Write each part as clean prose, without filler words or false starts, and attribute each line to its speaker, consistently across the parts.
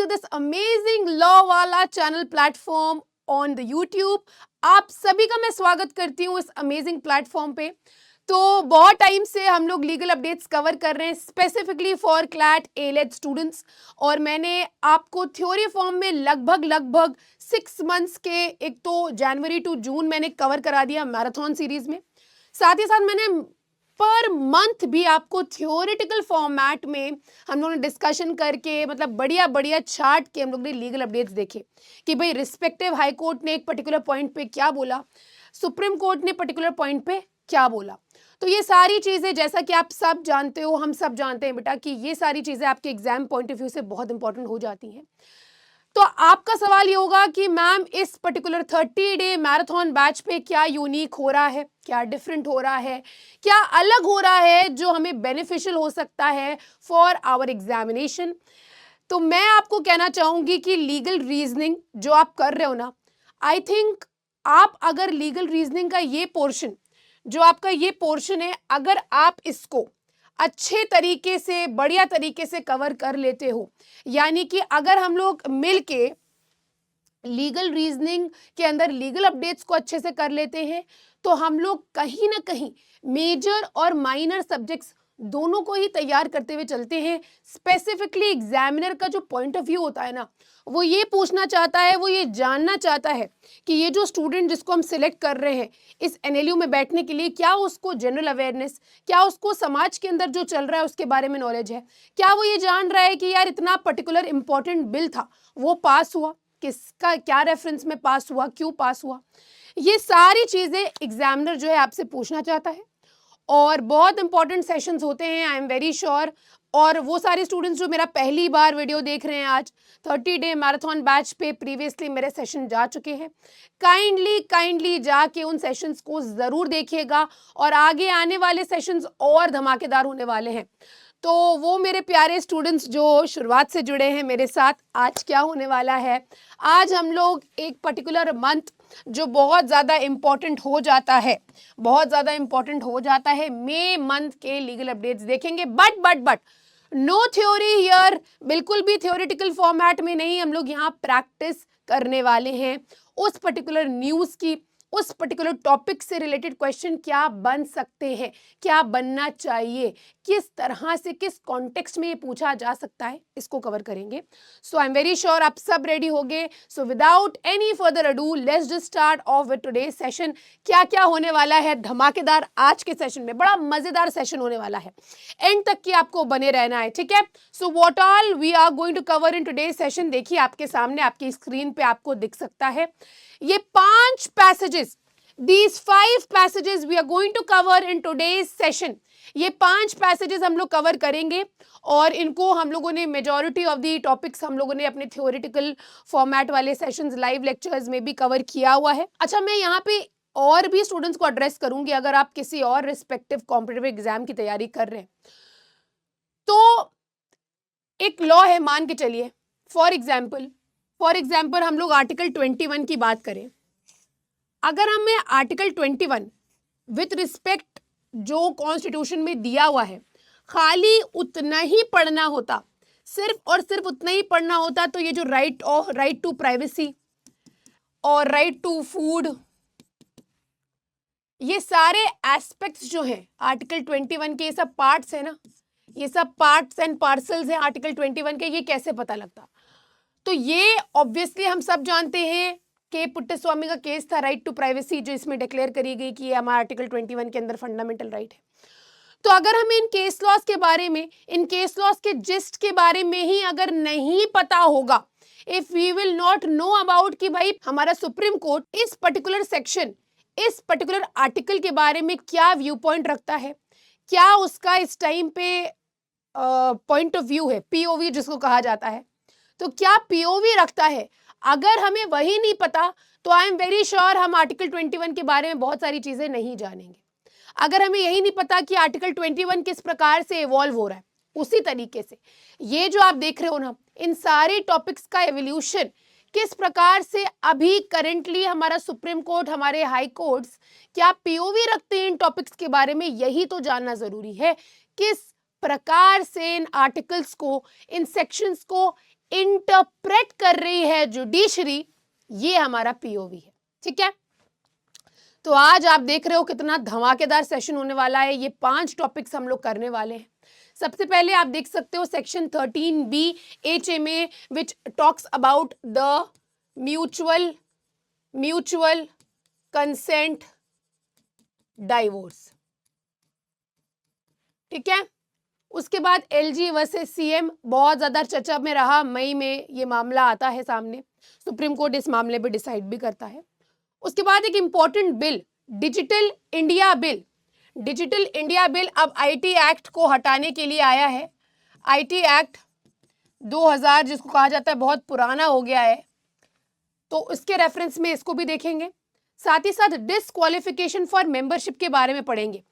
Speaker 1: to this amazing law वाला channel platform on the YouTube. आप सभी का मैं स्वागत करती हूँ इस अमेजिंग प्लेटफॉर्म पे। तो बहुत टाइम से हम लोग लीगल अपडेट्स कवर कर रहे हैं specifically for CLAT AILET students, और मैंने आपको थ्योरी फॉर्म में लगभग 6 मंथ्स के, एक तो जनवरी टू जून मैंने कवर करा दिया मैराथन सीरीज में। साथ ही साथ मैंने पर मंथ भी आपको थ्योरेटिकल फॉर्मेट में हम लोगों ने डिस्कशन करके, मतलब बढ़िया चार्ट के हम लोग ने लीगल अपडेट्स देखे कि भाई रिस्पेक्टिव हाई कोर्ट ने एक पर्टिकुलर पॉइंट पे क्या बोला, सुप्रीम कोर्ट ने पर्टिकुलर पॉइंट पे क्या बोला। तो ये सारी चीजें, जैसा कि आप सब जानते हो, हम सब जानते हैं बेटा, कि ये सारी चीजें आपके एग्जाम पॉइंट ऑफ व्यू से बहुत इंपॉर्टेंट हो जाती हैं। तो आपका सवाल ये होगा कि मैम इस पर्टिकुलर 30 डे मैराथन बैच पे क्या यूनिक हो रहा है, क्या डिफरेंट हो रहा है, क्या अलग हो रहा है जो हमें बेनिफिशियल हो सकता है फॉर आवर एग्जामिनेशन। तो मैं आपको कहना चाहूंगी कि लीगल रीजनिंग जो आप कर रहे हो ना, आई थिंक आप अगर लीगल रीजनिंग का ये पोर्शन, जो आपका ये पोर्शन है, अगर आप इसको अच्छे तरीके से, बढ़िया तरीके से कवर कर लेते हो, यानी कि अगर हम लोग मिलके लीगल रीजनिंग के अंदर लीगल अपडेट्स को अच्छे से कर लेते हैं, तो हम लोग कहीं ना कहीं मेजर और माइनर सब्जेक्ट्स दोनों को ही तैयार करते हुए चलते हैं। स्पेसिफिकली एग्जामिनर का जो पॉइंट ऑफ व्यू होता है ना, वो ये पूछना चाहता है, वो ये जानना चाहता है कि ये जो स्टूडेंट जिसको हम सिलेक्ट कर रहे हैं इस एनएलयू में बैठने के लिए, क्या उसको जनरल अवेयरनेस, क्या उसको समाज के अंदर जो चल रहा है उसके बारे में नॉलेज है, क्या वो ये जान रहा है कि यार इतना पर्टिकुलर इंपॉर्टेंट बिल था, वो पास हुआ, किसका क्या रेफरेंस में पास हुआ, क्यों पास हुआ। ये सारी चीजें एग्जामिनर जो है आपसे पूछना चाहता है, और बहुत इंपॉर्टेंट सेशंस होते हैं, आई एम वेरी श्योर। और वो सारे स्टूडेंट्स जो मेरा पहली बार वीडियो देख रहे हैं, आज 30 डे मैराथन बैच पे प्रीवियसली मेरे सेशन जा चुके हैं, काइंडली जाके उन सेशंस को जरूर देखिएगा, और आगे आने वाले सेशंस और धमाकेदार होने वाले हैं। तो वो मेरे प्यारे स्टूडेंट्स जो शुरुआत से जुड़े हैं मेरे साथ, आज क्या होने वाला है, आज हम लोग एक पर्टिकुलर मंथ जो बहुत ज़्यादा इम्पॉर्टेंट हो जाता है, मई मंथ के लीगल अपडेट्स देखेंगे। बट नो थ्योरी हियर, बिल्कुल भी थ्योरेटिकल फॉर्मेट में नहीं, हम लोग यहाँ प्रैक्टिस करने वाले हैं उस पर्टिकुलर न्यूज़ की, उस पर्टिकुलर टॉपिक से रिलेटेड क्वेश्चन क्या बन सकते हैं, क्या बनना चाहिए, किस तरह से, किस कॉन्टेक्स्ट में ये पूछा जा सकता है, इसको कवर करेंगे। सो आई एम वेरी श्योर आप सब रेडी होंगे। So without any further ado, let's just start of with today's session. क्या क्या होने वाला है धमाकेदार आज के सेशन में, बड़ा मजेदार सेशन होने वाला है, एंड तक की आपको बने रहना है, ठीक है। So what all we are going to cover in today's session, देखिए आपके सामने, आपकी स्क्रीन पे आपको दिख सकता है। ये 5 passages, these 5 passages we are going to cover in today's session, ये 5 पैसेजेस हम लोग कवर करेंगे, और इनको हम लोगों ने मेजॉरिटी ऑफ दी टॉपिक्स हम लोगों ने अपने थ्योरेटिकल फॉर्मेट वाले सेशंस, लाइव लेक्चर्स में भी कवर किया हुआ है। अच्छा, मैं यहाँ पे और भी स्टूडेंट्स को एड्रेस करूंगी, अगर आप किसी और रिस्पेक्टिव कॉम्पिटिटिव एग्जाम की तैयारी कर रहे हैं, तो एक लॉ है, मान के चलिए, फॉर एग्जाम्पल हम लोग आर्टिकल 21 की बात करें। अगर हमें आर्टिकल 21 विथ रिस्पेक्ट जो कॉन्स्टिट्यूशन में दिया हुआ है, खाली उतना ही पढ़ना होता, सिर्फ और सिर्फ उतना ही पढ़ना होता, तो ये जो राइट टू प्राइवेसी और राइट टू फूड, ये सारे एस्पेक्ट्स जो हैं आर्टिकल 21 के, ये सब पार्ट्स है ना, ये सब पार्ट्स एंड पार्सल्स हैं आर्टिकल 21 के, ये कैसे पता लगता। तो ये ऑब्वियसली हम सब जानते हैं कि पुट्टस्वामी का केस था, राइट टू प्राइवेसी, जो इसमें डिक्लेयर करी गई कि ये हमारा आर्टिकल 21 के अंदर फंडामेंटल राइट है। तो अगर हमें इन केस लॉस के बारे में, इन केस लॉस के जिस्ट के बारे में ही अगर नहीं पता होगा, if we will not know about कि भाई हमारा सुप्रीम कोर्ट इस पर्टिकुलर सेक्शन, इस पर्टिकुलर आर्टिकल के बारे में क्या व्यू पॉइंट रखता है, क्या उसका इस टाइम पे पॉइंट ऑफ व्यू है, पीओवी जिसको कहा जाता है, तो क्या पीओवी रखता है, अगर हमें वही नहीं पता, तो आई एम वेरी श्योर हम आर्टिकल 21 के बारे में बहुत सारी चीजें नहीं जानेंगे। अगर हमें यही नहीं पता कि आर्टिकल 21 किस प्रकार से इवॉल्व हो रहा है, उसी तरीके से ये जो आप देख रहे हो ना, इन सारे टॉपिक्स का एवोल्यूशन किस प्रकार से अभी करेंटली हमारा सुप्रीम कोर्ट, हमारे हाई कोर्ट्स क्या पीओवी रखते हैं इन टॉपिक्स के बारे में, यही तो जानना जरूरी है। किस प्रकार से इन आर्टिकल्स को, इन सेक्शंस को इंटरप्रेट कर रही है जुडिशरी, ये हमारा पीओवी है। ठीक है, तो आज आप देख रहे हो कितना धमाकेदार सेशन होने वाला है। ये 5 टॉपिक्स हम लोग करने वाले हैं। सबसे पहले आप देख सकते हो section 13B HMA which talks about the mutual consent divorce. ठीक है, उसके बाद LG वर्सेस CM बहुत ज्यादा चर्चा में रहा। मई में ये मामला आता है सामने, सुप्रीम कोर्ट इस मामले पे डिसाइड भी करता है। उसके बाद एक important bill, digital India bill. Digital India bill अब IT एक्ट को हटाने के लिए आया है। IT एक्ट 2000 जिसको कहा जाता है बहुत पुराना हो गया है, तो इसके रेफरेंस में इसको भी देखेंगे। साथ ही साथ डिसक्वालिफिकेशन फॉर मेंबरशिप के बारे में पढ़ेंगे।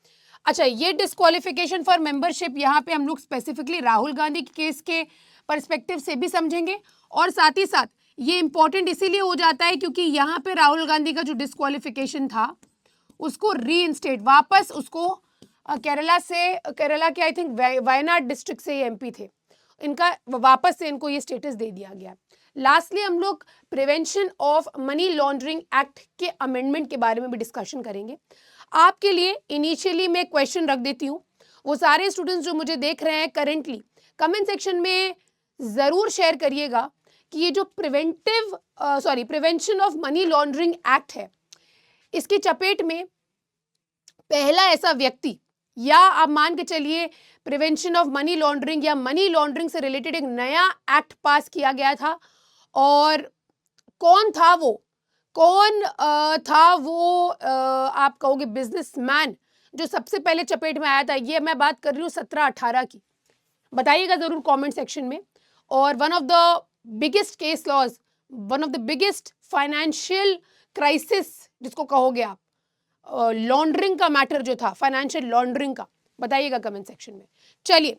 Speaker 1: अच्छा, ये डिसक्वालिफिकेशन फॉर मेंबरशिप यहाँ पे हम लोग स्पेसिफिकली राहुल गांधी के केस के पर्सपेक्टिव से भी समझेंगे, और साथ ही साथ ये इंपॉर्टेंट इसीलिए हो जाता है क्योंकि यहाँ पे राहुल गांधी का जो डिसक्वालिफिकेशन था उसको रीइंस्टेट, वापस उसको केरला के आई थिंक वायनाड डिस्ट्रिक्ट से ये MP थे, इनका वापस से इनको ये स्टेटस दे दिया गया। लास्टली हम लोग prevention of money laundering act के अमेंडमेंट के बारे में भी डिस्कशन करेंगे। आपके लिए इनिशियली मैं क्वेश्चन रख देती हूँ, वो सारे स्टूडेंट्स जो मुझे देख रहे हैं करेंटली कमेंट सेक्शन में जरूर शेयर करिएगा कि ये जो prevention of money laundering act है, इसकी चपेट में पहला ऐसा व्यक्ति, या आप मान के चलिए प्रिवेंशन ऑफ मनी लॉन्ड्रिंग या मनी लॉन्ड्रिंग से रिलेटेड एक नया एक्ट पास किया गया था, और कौन था वो आप कहोगे बिजनेसमैन जो सबसे पहले चपेट में आया था। ये मैं बात कर रही हूँ 17-18 की, बताइएगा जरूर कमेंट सेक्शन में। और one of the biggest case laws, one of the biggest financial crisis जिसको कहोगे आप, लॉन्ड्रिंग का मैटर जो था, फाइनेंशियल लॉन्ड्रिंग का, बताइएगा कमेंट सेक्शन में। चलिए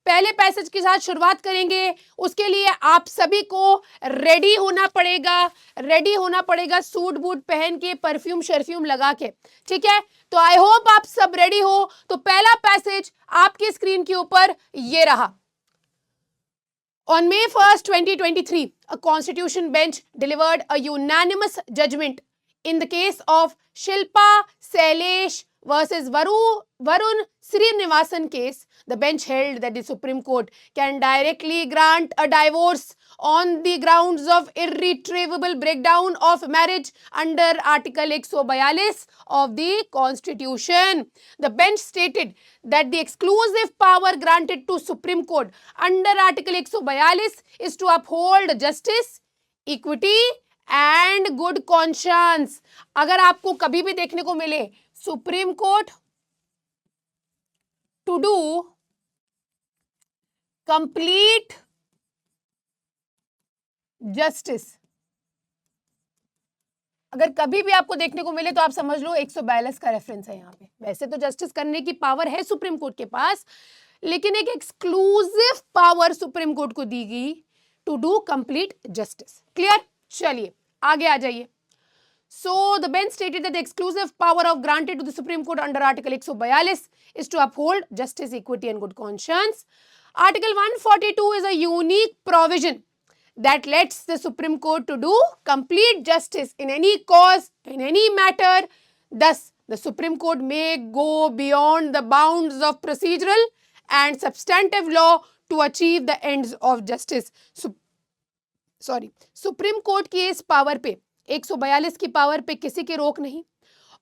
Speaker 1: पहले पैसेज के साथ शुरुआत करेंगे। उसके लिए आप सभी को रेडी होना पड़ेगा सूट बूट पहन के, परफ्यूम शर्फ्यूम लगा के। ठीक है, तो आई होप आप सब रेडी हो। तो पहला पैसेज आपकी स्क्रीन के ऊपर ये रहा। On May 1st, 2023, a constitution bench delivered a unanimous judgment in the case of Shilpa Sailesh versus Varun Srinivasan case. The bench held that the Supreme Court can directly grant a divorce on the grounds of irretrievable breakdown of marriage under Article 142 of the Constitution. The bench stated that the exclusive power granted to Supreme Court under Article 142 is to uphold justice, equity and good conscience. अगर आपको कभी भी देखने को मिले Supreme Court to do complete justice, अगर कभी भी आपको देखने को मिले तो आप समझ लो 142 का रेफरेंस है यहाँ पे। वैसे तो जस्टिस करने की पावर है सुप्रीम कोर्ट के पास, लेकिन एक एक्सक्लूसिव पावर सुप्रीम कोर्ट को दी गई to do complete justice. Clear? चलिए आगे आ जाइए। So the bench stated that the exclusive power of granted to the Supreme Court under Article 142 is to uphold justice, equity and good conscience. Article 142 is a unique provision that lets the Supreme Court to do complete justice in any cause, in any matter. Thus, the Supreme Court may go beyond the bounds of procedural and substantive law to achieve the ends of justice. Supreme court की इस power पे, 142 की power पे किसी की रोक नहीं,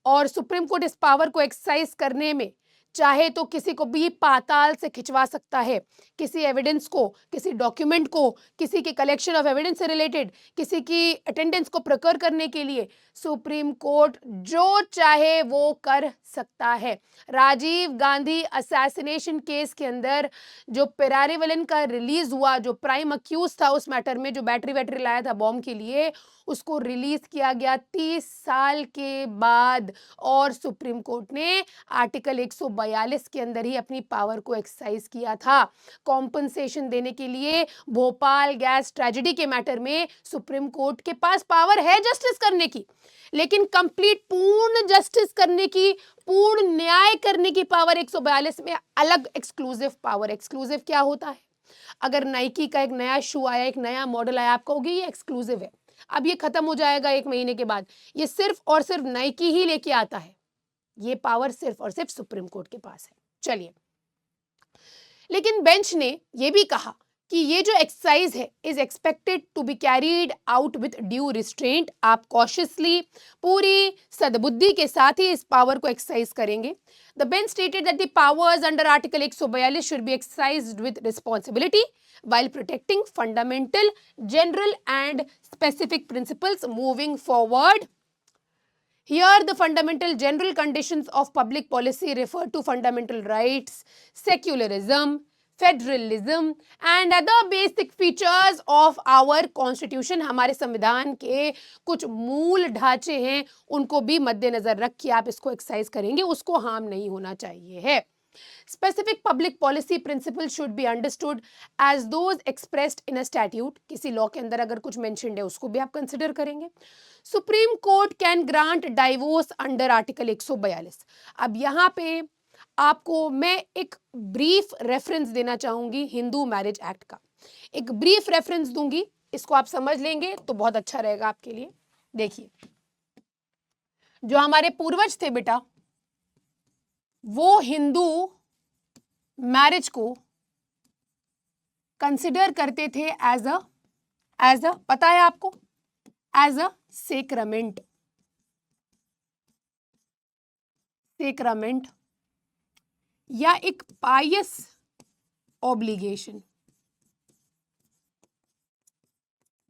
Speaker 1: और सुप्रीम कोर्ट इस पावर को एक्सरसाइज करने में चाहे तो किसी को भी पाताल से खिंचवा सकता है। किसी एविडेंस को, किसी डॉक्यूमेंट को, किसी के कलेक्शन ऑफ एविडेंस से रिलेटेड, किसी की अटेंडेंस को प्रकर करने के लिए सुप्रीम कोर्ट जो चाहे वो कर सकता है। राजीव गांधी असैसिनेशन केस के अंदर जो पेरारीवलन का रिलीज हुआ, जो प्राइम अक्यूज था उस मैटर में, जो बैटरी लाया था बॉम्ब के लिए, उसको रिलीज किया गया 30 साल के बाद, और सुप्रीम कोर्ट ने आर्टिकल 142 के अंदर ही अपनी पावर को एक्सरसाइज किया था। कॉम्पनसेशन देने के लिए भोपाल गैस ट्रेजेडी के मैटर में सुप्रीम कोर्ट के पास पावर है जस्टिस करने की, लेकिन कंप्लीट पूर्ण जस्टिस करने की, पूर्ण न्याय करने की पावर 142 में अलग एक्सक्लूसिव पावर। एक्सक्लूसिव क्या होता है? अगर नाइकी का एक नया शू आया, एक नया मॉडल आया, आप कहोगे ये एक्सक्लूसिव है, अब ये खत्म हो जाएगा 1 महीने के बाद। ये सिर्फ और सिर्फ नाइकी ही लेके आता है, ये पावर सिर्फ और सिर्फ सुप्रीम कोर्ट के पास है। चलिए, लेकिन बेंच ने ये भी कहा कि ये जो एक्सरसाइज है is expected to be carried out with due restraint. आप कॉशियसली, पूरी सद्बुद्धि के साथ ही इस पावर को एक्सरसाइज करेंगे। The bench stated that the powers under article 142 should be exercised with responsibility while protecting fundamental, general and specific principles moving forward. Here, the fundamental general conditions of public policy refer to fundamental rights, secularism, federalism and other basic features of our constitution. हमारे संविधान के कुछ मूल ढांचे हैं, उनको भी मद्देनजर रख के आप इसको एक्सरसाइज करेंगे, उसको हार्म नहीं होना चाहिए है। Specific public policy principles should be understood as those expressed in a statute. किसी लॉ के अंदर अगर कुछ मेंशन्ड है उसको भी आप कंसिडर करेंगे। Supreme court can grant divorce under article 142। अब यहाँ पे आपको मैं एक ब्रीफ रेफरेंस देना चाहूंगी हिंदू मैरिज एक्ट का, एक ब्रीफ रेफरेंस दूंगी, इसको आप समझ लेंगे तो बहुत अच्छा रहेगा आपके लिए। देखिए, जो हमारे पूर्वज थे बेटा, वो हिंदू मैरिज को कंसिडर करते थे एज अ पता है आपको, एज अ सेक्रामेंट या एक पायस ऑब्लिगेशन।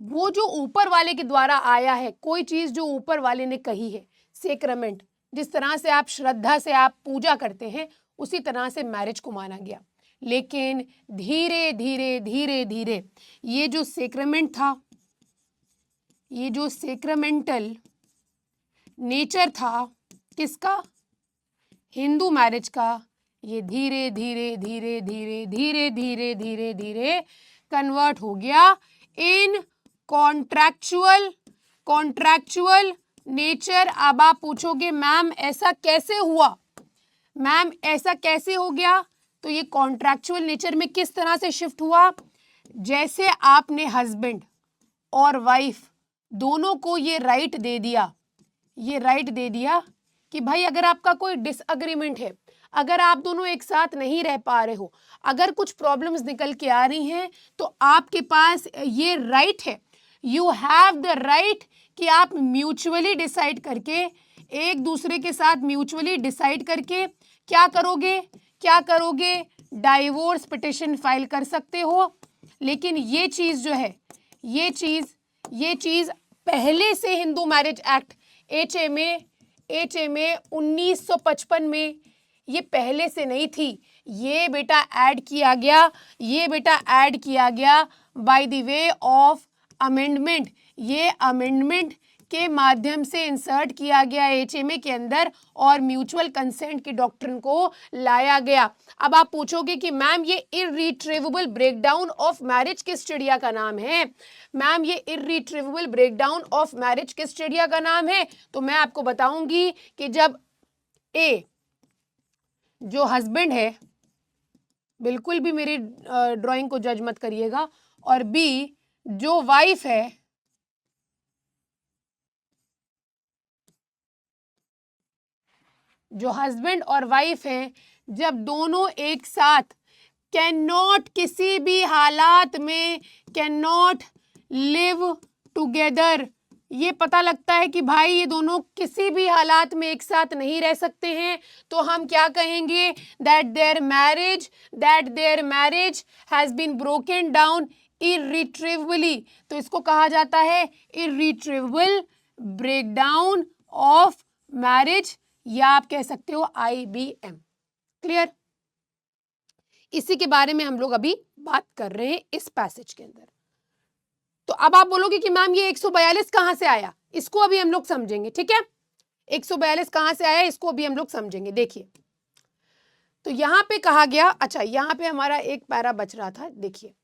Speaker 1: वो जो ऊपर वाले के द्वारा आया है, कोई चीज जो ऊपर वाले ने कही है, सेक्रामेंट, जिस तरह से आप श्रद्धा से आप पूजा करते हैं उसी तरह से मैरिज को माना गया। लेकिन धीरे धीरे धीरे धीरे ये जो सेक्रामेंट था, ये जो सेक्रामेंटल नेचर था किसका, हिंदू मैरिज का, ये धीरे धीरे धीरे धीरे धीरे धीरे धीरे धीरे कन्वर्ट हो गया इन कॉन्ट्रैक्चुअल नेचर। अब आप पूछोगे मैम ऐसा कैसे हुआ, मैम ऐसा कैसे हो गया? तो ये कॉन्ट्रैक्चुअल नेचर में किस तरह से शिफ्ट हुआ, जैसे आपने हस्बैंड और वाइफ दोनों को ये राइट दे दिया, ये राइट दे दिया कि भाई अगर आपका कोई डिसएग्रीमेंट है, अगर आप दोनों एक साथ नहीं रह पा रहे हो, अगर कुछ प्रॉब्लम्स निकल के आ रही हैं, तो आपके पास ये राइट है, यू हैव द राइट कि आप म्यूचुअली डिसाइड करके, एक दूसरे के साथ म्यूचुअली डिसाइड करके क्या करोगे, डाइवोर्स पिटिशन फाइल कर सकते हो। लेकिन ये चीज जो है, ये चीज पहले से हिंदू मैरिज एक्ट HMA 1955 में ये पहले से नहीं थी, ये बेटा ऐड किया गया by the way of amendment. ये अमेंडमेंट के माध्यम से इंसर्ट किया गया HMA के अंदर और म्यूचुअल कंसेंट की डॉक्ट्रिन को लाया गया। अब आप पूछोगे कि मैम ये इर्रिट्रीवेबल ब्रेकडाउन ऑफ मैरिज किस चिड़िया का नाम है, मैम ये इर्रिट्रीवेबल ब्रेकडाउन ऑफ मैरिज किस चिड़िया का नाम है? तो मैं आपको बताऊंगी कि जब A जो हस्बैंड है, बिल्कुल भी मेरी ड्राइंग को जज मत करिएगा, और B जो वाइफ है, जो हस्बैंड और वाइफ हैं, जब दोनों एक साथ कैन नॉट, किसी भी हालात में कैन नॉट लिव टुगेदर, ये पता लगता है कि भाई ये दोनों किसी भी हालात में एक साथ नहीं रह सकते हैं, तो हम क्या कहेंगे, that their marriage has been broken down irretrievably. तो इसको कहा जाता है इर्रिट्रीवेबल ब्रेकडाउन ऑफ मैरिज, या आप कह सकते हो IBM। क्लियर? इसी के बारे में हम लोग अभी बात कर रहे हैं इस पैसेज के अंदर। तो अब आप बोलोगे कि मैम ये 142 कहां से आया, इसको अभी हम लोग समझेंगे, ठीक है? 142 कहां से आया, इसको अभी हम लोग समझेंगे। देखिए, तो यहां पे कहा गया, अच्छा यहां पे हमारा एक पैरा बच रहा था, देखिए,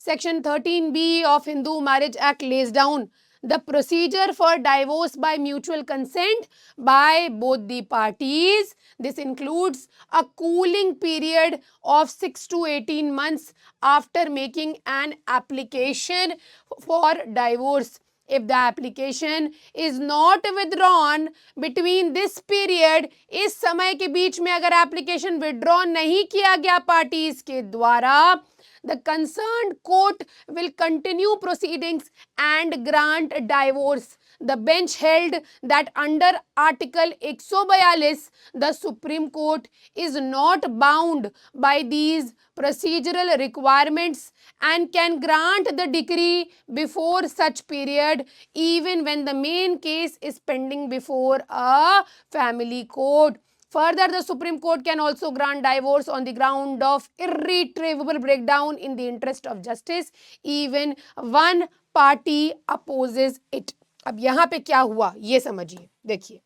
Speaker 1: Section 13B of Hindu Marriage Act lays down the procedure for divorce by mutual consent by both the parties. This includes a cooling period of 6 to 18 months after making an application for divorce. If the application is not withdrawn between this period, इस समय के बीच में अगर application withdraw नहीं किया गया parties के द्वारा, the concerned court will continue proceedings and grant divorce. The bench held that under Article 142, the Supreme Court is not bound by these procedural requirements and can grant the decree before such period even when the main case is pending before a family court. Further, the Supreme Court can also grant divorce on the ground of irretrievable breakdown in the interest of justice, even one party opposes it. अब यहां पे क्या हुआ ये समझिए, देखिए।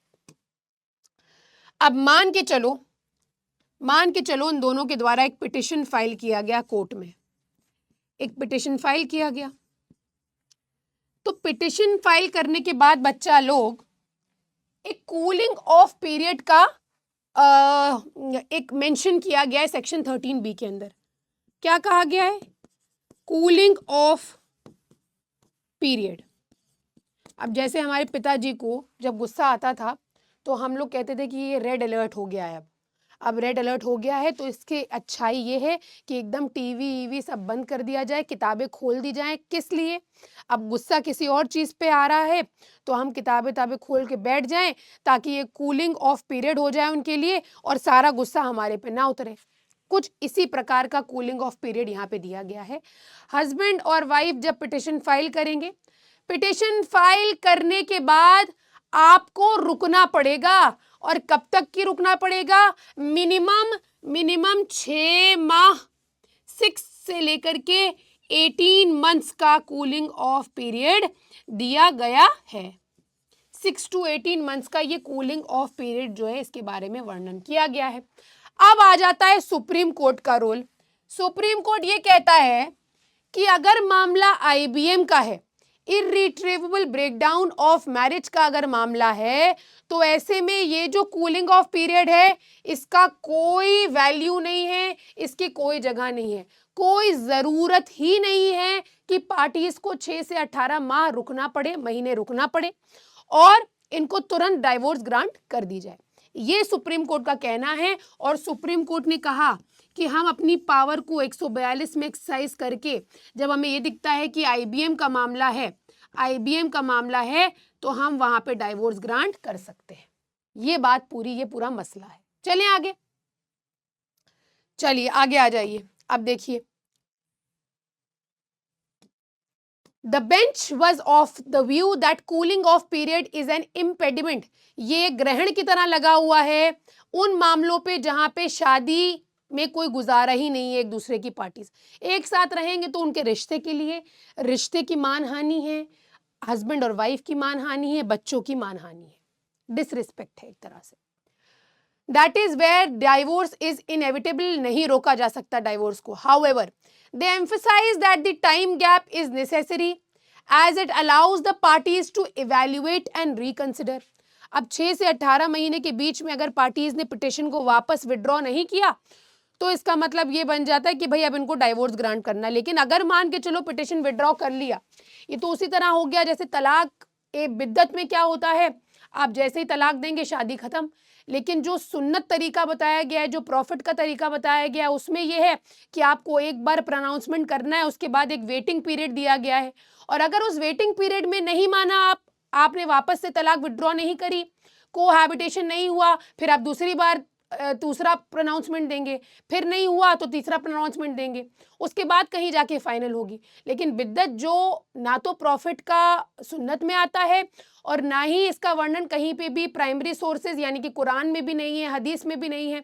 Speaker 1: अब मान के चलो उन दोनों के द्वारा एक पिटिशन फाइल किया गया कोर्ट में, एक पिटिशन फाइल किया गया। तो पिटिशन फाइल करने के बाद बच्चा लोग एक कूलिंग ऑफ पीरियड का एक मेंशन किया गया है सेक्शन 13B के अंदर। क्या कहा गया है? Cooling of period. अब जैसे हमारे पिताजी को जब गुस्सा आता था तो हम लोग कहते थे कि ये रेड अलर्ट हो गया है। अब रेड अलर्ट हो गया है तो इसकी अच्छाई ये है कि एकदम टीवी सब बंद कर दिया जाए, किताबें खोल दी जाएं। किस लिए? अब गुस्सा किसी और चीज़ पे आ रहा है तो हम किताबें खोल के बैठ जाएं ताकि ये कूलिंग ऑफ पीरियड हो जाए उनके लिए और सारा गुस्सा हमारे पे ना उतरे। कुछ इसी प्रकार का कूलिंग ऑफ पीरियड यहाँ पे दिया गया है। हस्बैंड और वाइफ जब पिटिशन फाइल करेंगे, पिटिशन फाइल करने के बाद आपको रुकना पड़ेगा। और कब तक की रुकना पड़ेगा? मिनिमम 6 माह 6 से लेकर के 18 मंथ्स का कूलिंग ऑफ पीरियड दिया गया है। 6 to 18 मंथ्स का ये कूलिंग ऑफ पीरियड जो है इसके बारे में वर्णन किया गया है। अब आ जाता है सुप्रीम कोर्ट का रोल। सुप्रीम कोर्ट ये कहता है कि अगर मामला IBM का है, इर्रिट्रीवेबल ब्रेकडाउन ऑफ मैरिज का अगर मामला है, तो ऐसे में ये जो कूलिंग ऑफ पीरियड है इसका कोई वैल्यू नहीं है, इसकी कोई जगह नहीं है, कोई ज़रूरत ही नहीं है कि पार्टीज को 6 से 18 माह रुकना पड़े, महीने रुकना पड़े और इनको तुरंत डाइवोर्स ग्रांट कर दी जाए। ये सुप्रीम कोर्ट का कहना है। और सुप्रीम कोर्ट ने कहा कि हम अपनी पावर को 142 में एक्सरसाइज करके जब हमें ये दिखता है कि IBM का मामला है तो हम वहां पे डाइवोर्स ग्रांट कर सकते हैं। ये बात ये पूरा मसला है। चलिए आगे आ जाइए। अब देखिए, The bench was of the view that cooling off period is an impediment. ये ग्रहण की तरह लगा हुआ है उन मामलों पे जहां पे शादी में कोई गुजारा ही नहीं है, एक दूसरे की पार्टीज एक साथ रहेंगे तो उनके रिश्ते की मानहानि है, हस्बैंड और वाइफ की मानहानि है, बच्चों की मानहानि है, डिसरिस्पेक्ट है एक तरह से। That is where divorce is inevitable, नहीं रोका जा सकता डाइवोर्स को। However they emphasize that the time gap is necessary as it allows the parties to evaluate and reconsider. अब 6 से 18 महीने के बीच में अगर पार्टीज ने पिटिशन को वापस विड्रॉ नहीं किया तो इसका मतलब ये बन जाता है कि भाई अब इनको डाइवोर्स ग्रांट करना। लेकिन अगर मान के चलो पिटिशन विड्रॉ कर लिया, ये तो उसी तरह हो गया जैसे तलाक ए बिद्दत में क्या होता है, आप जैसे ही तलाक देंगे शादी खत्म। लेकिन जो सुन्नत तरीका बताया गया है, जो प्रॉफिट का तरीका बताया गया है, उसमें यह है कि आपको एक बार प्रोनाउंसमेंट करना है, उसके बाद एक वेटिंग पीरियड दिया गया है। और अगर उस वेटिंग पीरियड में नहीं माना, आपने वापस से तलाक विड्रॉ नहीं करी, कोहैबिटेशन नहीं हुआ, फिर आप दूसरा प्रोनाउंसमेंट देंगे, फिर नहीं हुआ तो तीसरा प्रोनाउंसमेंट देंगे, उसके बाद कहीं जाके फाइनल होगी। लेकिन बिद्दत जो ना तो प्रॉफिट का सुन्नत में आता है और ना ही इसका वर्णन कहीं पे भी प्राइमरी सोर्सेज यानी कि कुरान में भी नहीं है, हदीस में भी नहीं है,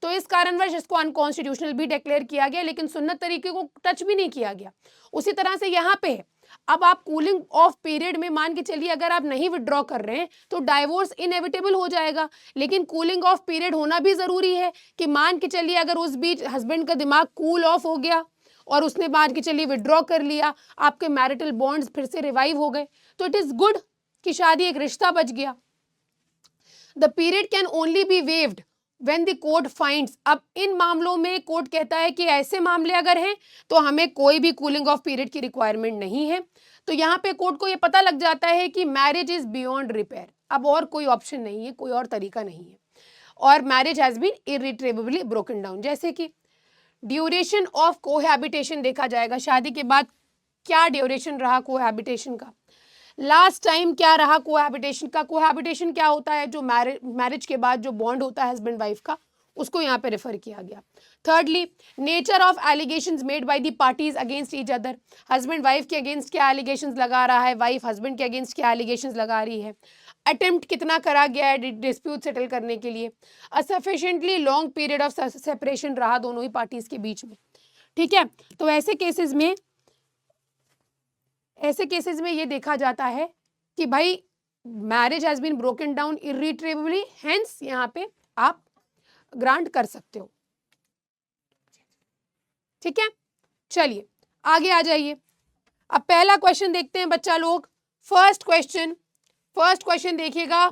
Speaker 1: तो इस कारणवश इसको अनकॉन्स्टिट्यूशनल भी डिक्लेयर किया गया, लेकिन सुन्नत तरीके को टच भी नहीं किया गया। उसी तरह से यहाँ पे है, अब आप कूलिंग ऑफ पीरियड में मान के चलिए अगर आप नहीं विड्रॉ कर रहे हैं तो डाइवोर्स इनएविटेबल हो जाएगा। लेकिन कूलिंग ऑफ पीरियड होना भी जरूरी है कि मान के चलिए अगर उस बीच हस्बैंड का दिमाग कूल ऑफ हो गया और उसने मान के चलिए विड्रॉ कर लिया, आपके मैरिटल बॉन्ड्स फिर से रिवाइव हो गए, तो इट इज गुड कि शादी एक रिश्ता बच गया। The period can only be waived when the court finds, अब इन मामलों में कोर्ट कहता है कि ऐसे मामले अगर हैं तो हमें कोई भी कूलिंग ऑफ पीरियड की रिक्वायरमेंट नहीं है। तो यहाँ पे कोर्ट को ये पता लग जाता है कि मैरिज इज बियॉन्ड रिपेयर, अब और कोई ऑप्शन नहीं है, कोई और तरीका नहीं है, और marriage has been irretrievably broken down. जैसे कि ड्यूरेशन ऑफ कोहैबिटेशन देखा जाएगा, शादी के बाद क्या ड्यूरेशन रहा कोहैबिटेशन का, लास्ट टाइम क्या रहा कोहैबिटेशन का। कोहैबिटेशन क्या होता है, जो मैरिज के बाद जो बॉन्ड होता है हस्बैंड वाइफ का, उसको यहाँ पे रेफर किया गया। Thirdly, nature of allegations made by the parties against each other, husband wife के अगेंस्ट क्या एलिगेशंस लगा रहा है, वाइफ हस्बैंड के अगेंस्ट क्या एलिगेशंस लगा रही है, अटेम्प्ट कितना करा गया है डिस्प्यूट सेटल करने के लिए, a sufficiently long period of separation रहा दोनों ही पार्टीज के बीच में। ठीक है, तो ऐसे केसेस में ये देखा जाता है कि भाई marriage has been broken down irretrievably, hence यहाँ पे आप ग्रांट कर सकते हो। ठीक है, चलिए आगे आ जाइए। अब पहला क्वेश्चन देखते हैं बच्चा लोग। फर्स्ट क्वेश्चन देखिएगा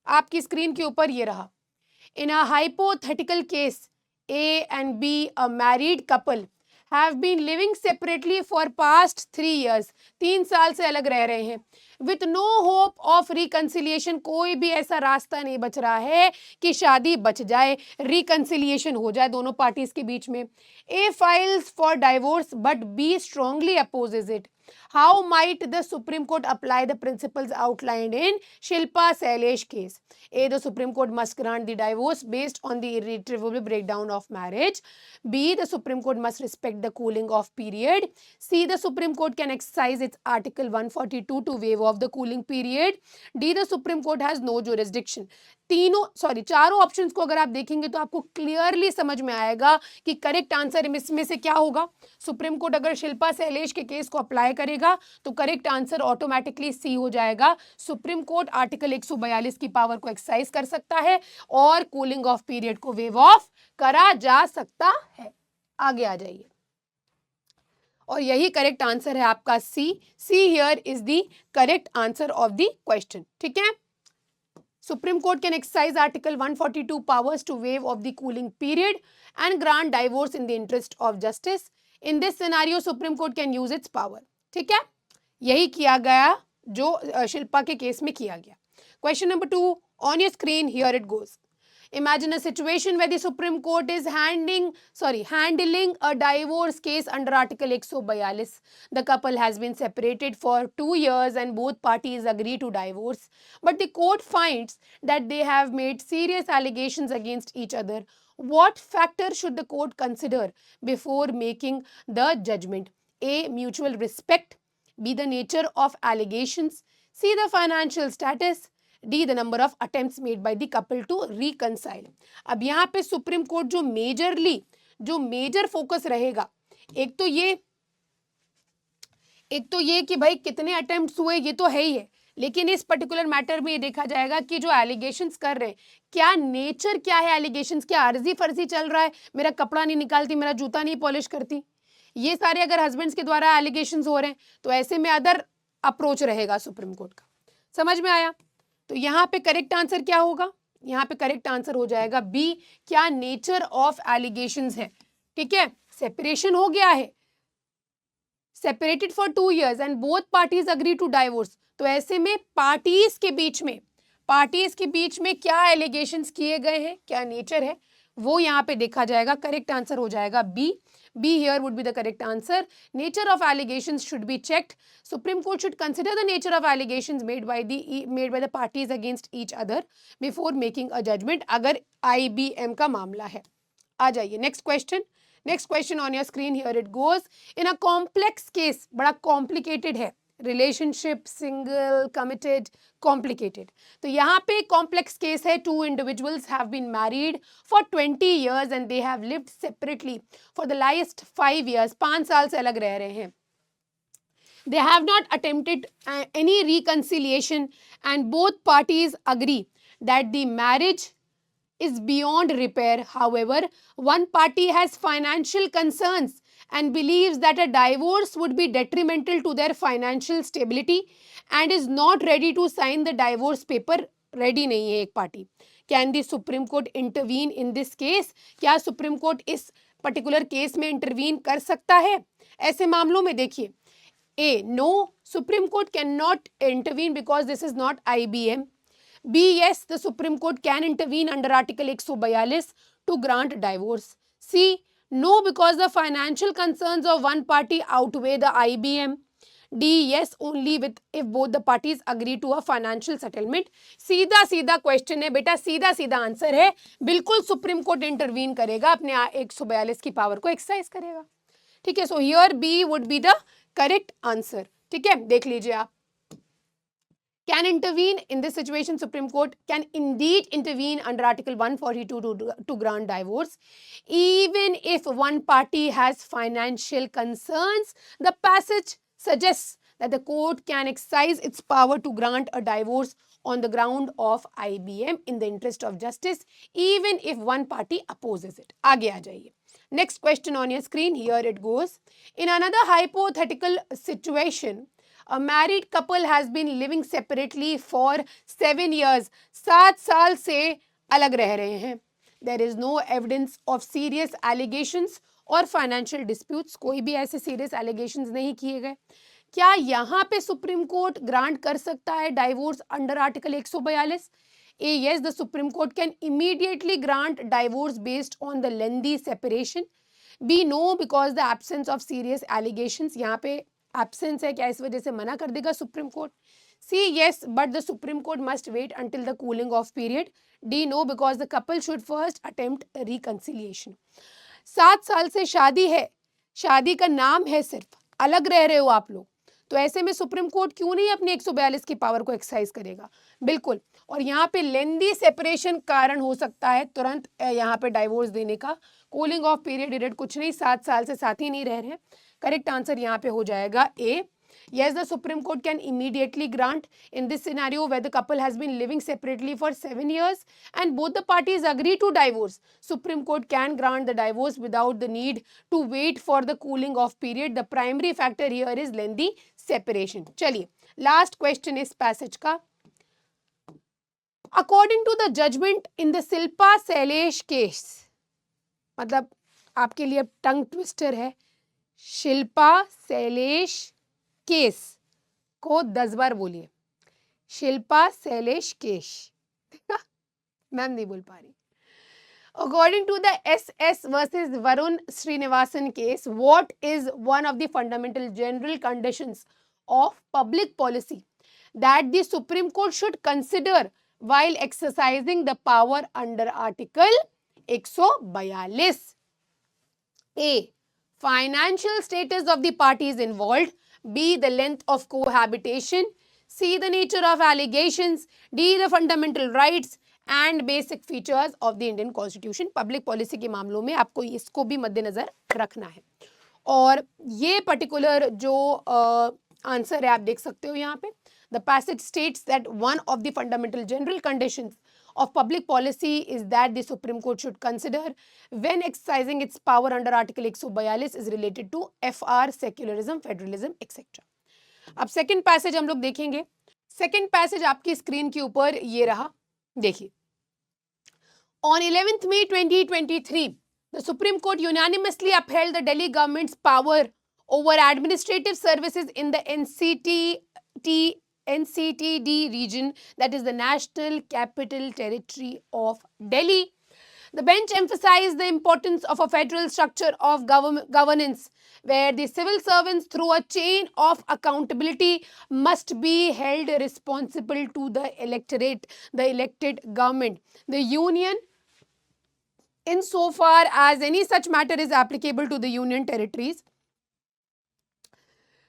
Speaker 1: आपकी स्क्रीन के ऊपर, ये रहा। In a hypothetical case A and B a married couple have been living separately for past 3 years, 3 साल से अलग रह रहे हैं, with no hope of reconciliation, कोई भी ऐसा रास्ता नहीं बच रहा है कि शादी बच जाए, reconciliation हो जाए दोनों पार्टीज के बीच में। A files for divorce but B strongly opposes it. How might the Supreme Court apply the principles outlined in Shilpa Sailesh case? A, the Supreme Court must grant the divorce based on the irretrievable breakdown of marriage. B, the Supreme Court must respect the cooling off period. C, the Supreme Court can exercise its Article 142 to waive off the cooling period. D, the Supreme Court has no jurisdiction. चारों options को अगर आप देखेंगे तो आपको clearly समझ में आएगा कि करेक्ट आंसर इसमें से क्या होगा। सुप्रीम कोर्ट अगर शिल्पा शैलेश के केस को अप्लाई करेगा तो करेक्ट आंसर ऑटोमेटिकली सी हो जाएगा। सुप्रीम कोर्ट आर्टिकल 142 की पावर को एक्सरसाइज कर सकता है और कूलिंग ऑफ पीरियड को वेव ऑफ करा जा सकता है। आगे आ जाइए, और यही करेक्ट आंसर है आपका see here is the correct answer of the question. ठीक है, Supreme Court can exercise Article 142 powers to waive off the cooling period and grant divorce in the interest of justice. In this scenario, Supreme Court can use its power. ठीक है, यही किया गया जो शिल्पा के case में किया गया। Question number 2 on your screen, here it goes. Imagine a situation where the Supreme Court is handling a divorce case under Article 142. The couple has been separated for 2 years and both parties agree to divorce. But the court finds that they have made serious allegations against each other. What factor should the court consider before making the judgment? A, mutual respect. B, the nature of allegations. C, the financial status. D the number of attempts made by the couple to reconcile. अब यहाँ पे Supreme Court जो major focus रहेगा, एक तो ये कि भाई कितने अटेम्प्ट्स हुए, ये तो है ही है, लेकिन इस पर्टिकुलर मैटर में ये देखा जाएगा कि जो एलिगेशंस कर रहे हैं क्या नेचर क्या है एलिगेशंस, क्या अर्जी फर्जी चल रहा है, मेरा कपड़ा नहीं निकालती, मेरा जूता नहीं पॉलिश करती, ये सारे अगर हस्बैंड्स के द्वारा एलिगेशंस हो रहे हैं तो ऐसे में अदर अप्रोच रहेगा सुप्रीम कोर्ट का। समझ में आया? तो यहाँ पे करेक्ट आंसर क्या होगा? यहाँ पे करेक्ट आंसर हो जाएगा बी, क्या नेचर ऑफ एलिगेशंस है। ठीक है, सेपरेशन हो गया है, separated for 2 years and both parties agree to divorce, तो ऐसे में पार्टीज के बीच में क्या एलिगेशंस किए गए हैं, क्या नेचर है, वो यहाँ पे देखा जाएगा। करेक्ट आंसर हो जाएगा B here would be the correct answer. Nature of allegations should be checked. Supreme Court should consider the nature of allegations made by the parties against each other before making a judgment, अगर IBM का मामला है। आ जाइए next question on your screen, here it goes. In a complex case, बड़ा complicated है, relationship, single, committed, complicated, तो यहाँ पे कॉम्प्लेक्स केस है। 2 individuals have been married for 20 years and they have lived separately for the last 5 years, 5 साल से अलग रह रहे हैं। They have not attempted any reconciliation and both parties agree that the marriage is beyond repair. However, one party has financial concerns and believes that a divorce would be detrimental to their financial stability and is not ready to sign the divorce paper, ready नहीं है एक party, can the supreme court intervene in this case, क्या supreme Court इस particular case में intervene कर सकता है? ऐसे मामलों में देखिए, A, no, Supreme Court cannot intervene because this is not IBM. B, yes, the Supreme Court can intervene under Article 142 to grant divorce. C, no, because the financial concerns of one party outweigh the IBM. D, yes, only with if both the parties agree to a financial settlement. सीधा सीधा question है बेटा, सीधा सीधा answer है, बिल्कुल supreme court intervene करेगा, अपने 142 की पावर को एक्सरसाइज करेगा. ठीक है, so here B would be the correct answer. ठीक है, देख लीजिए आप. Can intervene in this situation, Supreme Court can indeed intervene under Article 142 to grant divorce. Even if one party has financial concerns, the passage suggests that the court can exercise its power to grant a divorce on the ground of IBM in the interest of justice, even if one party opposes it. आगे आ जाइए. Next question on your screen, here it goes. In another hypothetical situation, a married couple has been living separately for 7 years. 7 साल से अलग रह रहे हैं. There is no evidence of serious allegations और financial disputes. कोई भी ऐसे serious allegations नहीं किए गए. क्या यहाँ पे सुप्रीम कोर्ट ग्रांट कर सकता है divorce under article 142? A, yes, the Supreme Court can immediately grant divorce based on the lengthy separation. B, no, because the absence of serious allegations. यहाँ पे absence है, क्या इस वजह से मना कर देगा supreme court? C, yes, but the Supreme Court must wait until the cooling off period. D, no, because the couple should first attempt reconciliation. 7 साल से शादी है, शादी का नाम है सिर्फ, अलग रह रहे हो आप लोग, तो ऐसे में सुप्रीम कोर्ट क्यों नहीं अपने 142 की पावर को एक्सरसाइज करेगा? बिल्कुल. और यहाँ पे लेंदी सेपरेशन कारण हो सकता है तुरंत यहाँ पे डाइवोर्स देने का. कूलिंग ऑफ पीरियड कुछ नहीं, 7 साल से साथ ही नहीं रह रहे हैं. करेक्ट आंसर यहाँ पे हो जाएगा ए. Yes, the Supreme Court can immediately grant in this scenario where the couple has been living separately for 7 years and both the parties agree to divorce. Supreme Court can grant the divorce without the need to wait for the cooling off period. The primary factor here is lengthy separation. चलिए, last question इस passage का. According to the judgment in the Shilpa Shailesh case, मतलब आपके लिए tongue twister है, Shilpa Shailesh case को 10 बार बोलिए. Shilpa Shailesh case. Ma'am नहीं बोल पा रही. According to the SS versus Varun Srinivasan case, what is one of the fundamental general conditions of public policy that the Supreme Court should consider while exercising the power under Article 142? A, financial status of the parties involved. B, the length of cohabitation. C, the nature of allegations. D, the fundamental rights and basic features of the Indian Constitution. Public policy के मामलों में आपको इसको भी मद्देनजर रखना है. और ये पर्टिकुलर जो आंसर है आप देख सकते हो यहाँ पे. The passage states that one of the fundamental general conditions of public policy is that the Supreme Court should consider when exercising its power under Article 142 is related to FR, secularism, federalism, etc. अब second passage हम लोग देखेंगे. Second passage आपकी screen के ऊपर ये रहा, देखिए. On 11th May 2023, the Supreme Court unanimously upheld the Delhi government's power over administrative services in the NCTD region, that is the National Capital Territory of Delhi. The bench emphasized the importance of a federal structure of governance where the civil servants through a chain of accountability must be held responsible to the electorate, the elected government. The union, insofar as any such matter is applicable to the union territories,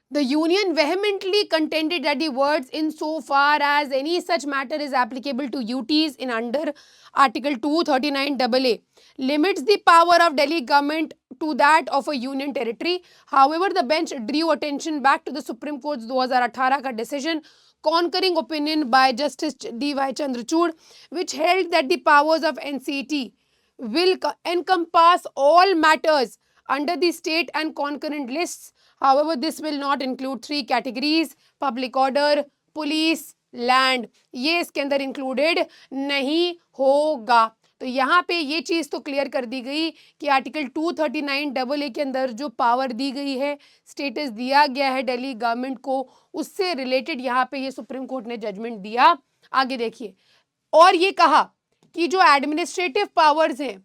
Speaker 1: the union vehemently contended that the words insofar as any such matter is applicable to UTs in under Article 239 AA limits the power of Delhi government to that of a union territory. However, the bench drew attention back to the Supreme Court's 2018 का decision concurring opinion by Justice D.Y. Chandrachud, which held that the powers of NCT will encompass all matters under the state and concurrent lists. However, this will not include 3 categories: public order, police, land. ये इसके अंदर included नहीं होगा। तो यहाँ पे ये चीज़ तो क्लियर कर दी गई कि आर्टिकल 239AA के अंदर जो पावर दी गई है, स्टेटस दिया गया है दिल्ली गवर्नमेंट को, उससे रिलेटेड यहाँ पे ये सुप्रीम कोर्ट ने जजमेंट दिया। आगे देखिए, और ये कहा कि जो एडमिनिस्ट्रेटिव पावर्स हैं,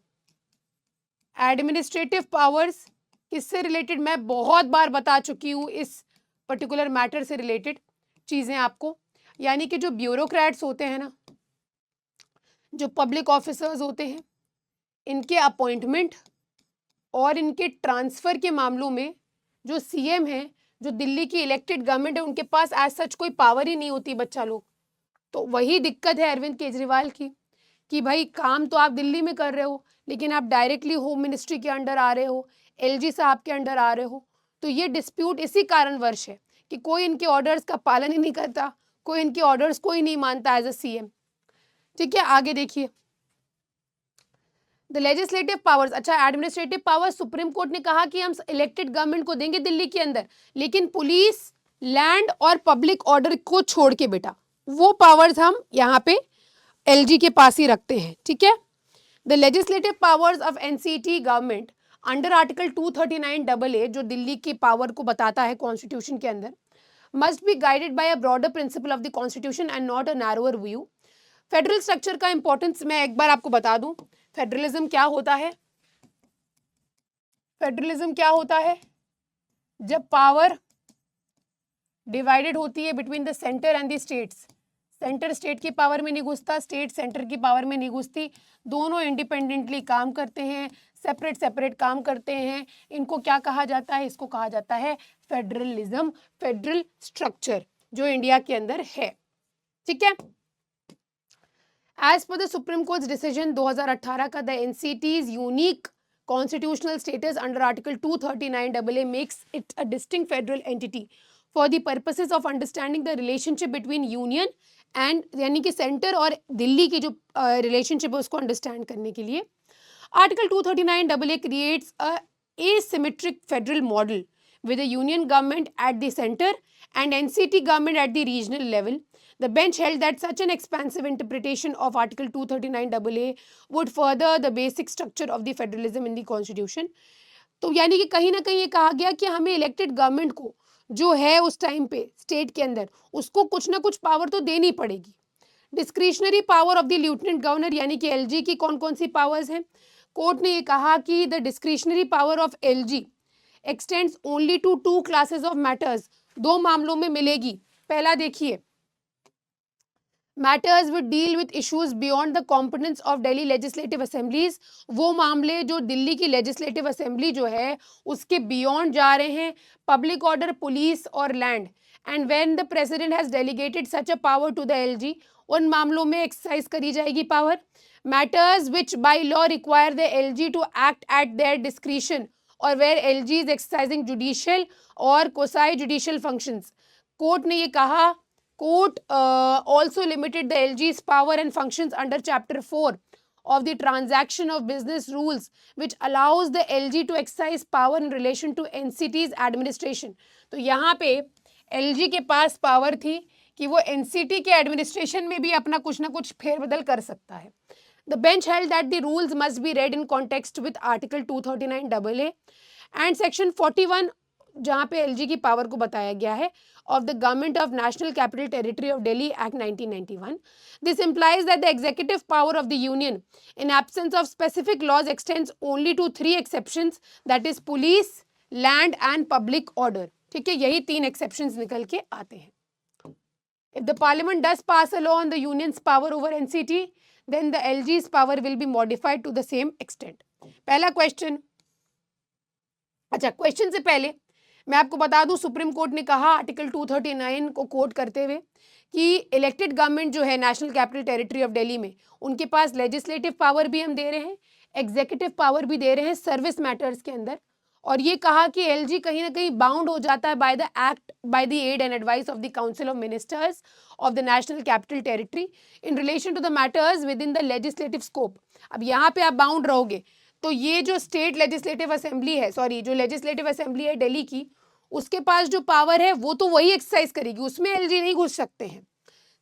Speaker 1: एडमिनिस्ट्रेटिव पावर्स किससे रिलेटेड, मैं बहुत बार बता चुकी हूँ इस पर्टिकुलर मैटर से रिलेटेड चीज़ें आपको, यानी कि जो ब्यूरोक्रेट्स होते हैं ना, जो पब्लिक ऑफिसर्स होते हैं, इनके अपॉइंटमेंट और इनके ट्रांसफ़र के मामलों में जो सीएम है, जो दिल्ली की इलेक्टेड गवर्नमेंट है, उनके पास एज सच कोई पावर ही नहीं होती बच्चा लोग। तो वही दिक्कत है अरविंद केजरीवाल की कि भाई काम तो आप दिल्ली में कर रहे हो, लेकिन आप डायरेक्टली होम मिनिस्ट्री के अंडर आ रहे हो, एलजी साहब के अंडर आ रहे हो। तो ये डिस्प्यूट इसी कारणवश है कि कोई इनके ऑर्डर्स का पालन ही नहीं करता, कोई इनके ऑर्डर्स को ही नहीं मानता एज अ सीएम। ठीक है, आगे देखिए, द लेजिस्लेटिव पावर्स। अच्छा, एडमिनिस्ट्रेटिव पावर्स सुप्रीम कोर्ट ने कहा कि हम इलेक्टेड गवर्नमेंट को देंगे दिल्ली के अंदर, लेकिन पुलिस, लैंड और पब्लिक ऑर्डर को छोड़ के बेटा वो पावर्स हम यहाँ पे एलजी के पास ही रखते हैं। ठीक है, the legislative powers of NCT government under article 239AA, जो दिल्ली की पावर को बताता है कॉन्स्टिट्यूशन के अंदर, must be guided by a broader principle of the constitution and not a narrower view. Federal structure का इंपॉर्टेंस मैं एक बार आपको बता दूं। फेडरलिज्म क्या होता है? फेडरलिज्म क्या होता है? जब पावर डिवाइडेड होती है between the centre and the states. Centre state की पावर में नहीं घुसता, स्टेट सेंटर की पावर में नहीं घुसती, दोनों इंडिपेंडेंटली काम करते हैं, सेपरेट सेपरेट काम करते हैं। इनको क्या कहा जाता है? इसको कहा जाता है फेडरलिज्म, फेडरल स्ट्रक्चर जो इंडिया के अंदर है। ठीक है, as per the supreme court decision 2018 का, the NCT's unique constitutional status under article 239AA makes it a distinct federal entity for the purposes of understanding the relationship between union and, यानी कि centre और दिल्ली की जो relationship है उसको understand करने के लिए। Article 239AA creates a asymmetric federal model with a union government at the center and NCT government at the regional level. The bench held that such an expansive interpretation of Article 239AA would further the basic structure of the federalism in the constitution. तो यानी कि कहीं ना कहीं ये कहा गया कि हमें इलेक्टेड गवर्नमेंट को जो है उस टाइम पे स्टेट के अंदर उसको कुछ ना कुछ पावर तो देनी पड़ेगी। Discretionary power of the lieutenant governor, यानी कि एलजी की कौन कौन सी पावर्स हैं? कोर्ट ने ये कहा कि the discretionary power of LG extends only to 2 classes of matters. 2 मामलों में मिलेगी। पहला देखिए, matters with deal with issues beyond the competence of Delhi legislative assemblies. वो मामले जो दिल्ली की लेजिस्लेटिव असेंबली जो है उसके बियॉन्ड जा रहे हैं, पब्लिक ऑर्डर, पुलिस और land. And when the president has delegated such a power to the LG, उन मामलों में एक्सरसाइज करी जाएगी power. Matters which by law require the LG to act at their discretion और where LG is exercising judicial और quasi judicial functions. Court ने ये कहा, court also limited the LG's power and functions under Chapter 4 of the Transaction of Business Rules, which allows the LG to exercise power in relation to NCT's administration. तो यहाँ पे LG के पास power थी कि वो NCT के administration में भी अपना कुछ ना कुछ फेरबदल कर सकता है। The bench held that the rules must be read in context with Article 239AA and Section 41, जहाँ पे एलजी की पावर को बताया गया है, of the Government of National Capital Territory of Delhi Act 1991. This implies that the executive power of the union, in absence of specific laws, extends only to 3 exceptions, that is police, land and public order. ठीक है, यही 3 exceptions निकल के आते हैं। If the parliament does pass a law on the union's power over NCT, then the LG's power will be modified to the same extent. पहला question. अच्छा, question से पहले मैं आपको बता दूं, सुप्रीम कोर्ट ने कहा आर्टिकल 239 को कोट करते हुए कि इलेक्टेड गवर्नमेंट जो है national capital territory of Delhi में, उनके पास लेजिस्लेटिव पावर भी हम दे रहे हैं, एग्जीक्यूटिव पावर भी दे रहे हैं सर्विस मैटर्स के अंदर। और ये कहा कि एलजी कहीं ना कहीं बाउंड हो जाता है by the act, by the aid and advice of the council of ministers of the national capital territory in relation to the matters within the legislative scope. अब यहाँ पे आप बाउंड रहोगे तो ये जो स्टेट लेजिस्लेटिव असेंबली है, sorry जो लेजिस्लेटिव असेंबली है दिल्ली की, उसके पास जो पावर है वो तो वही एक्सरसाइज करेगी, उसमें एलजी नहीं घुस सकते हैं।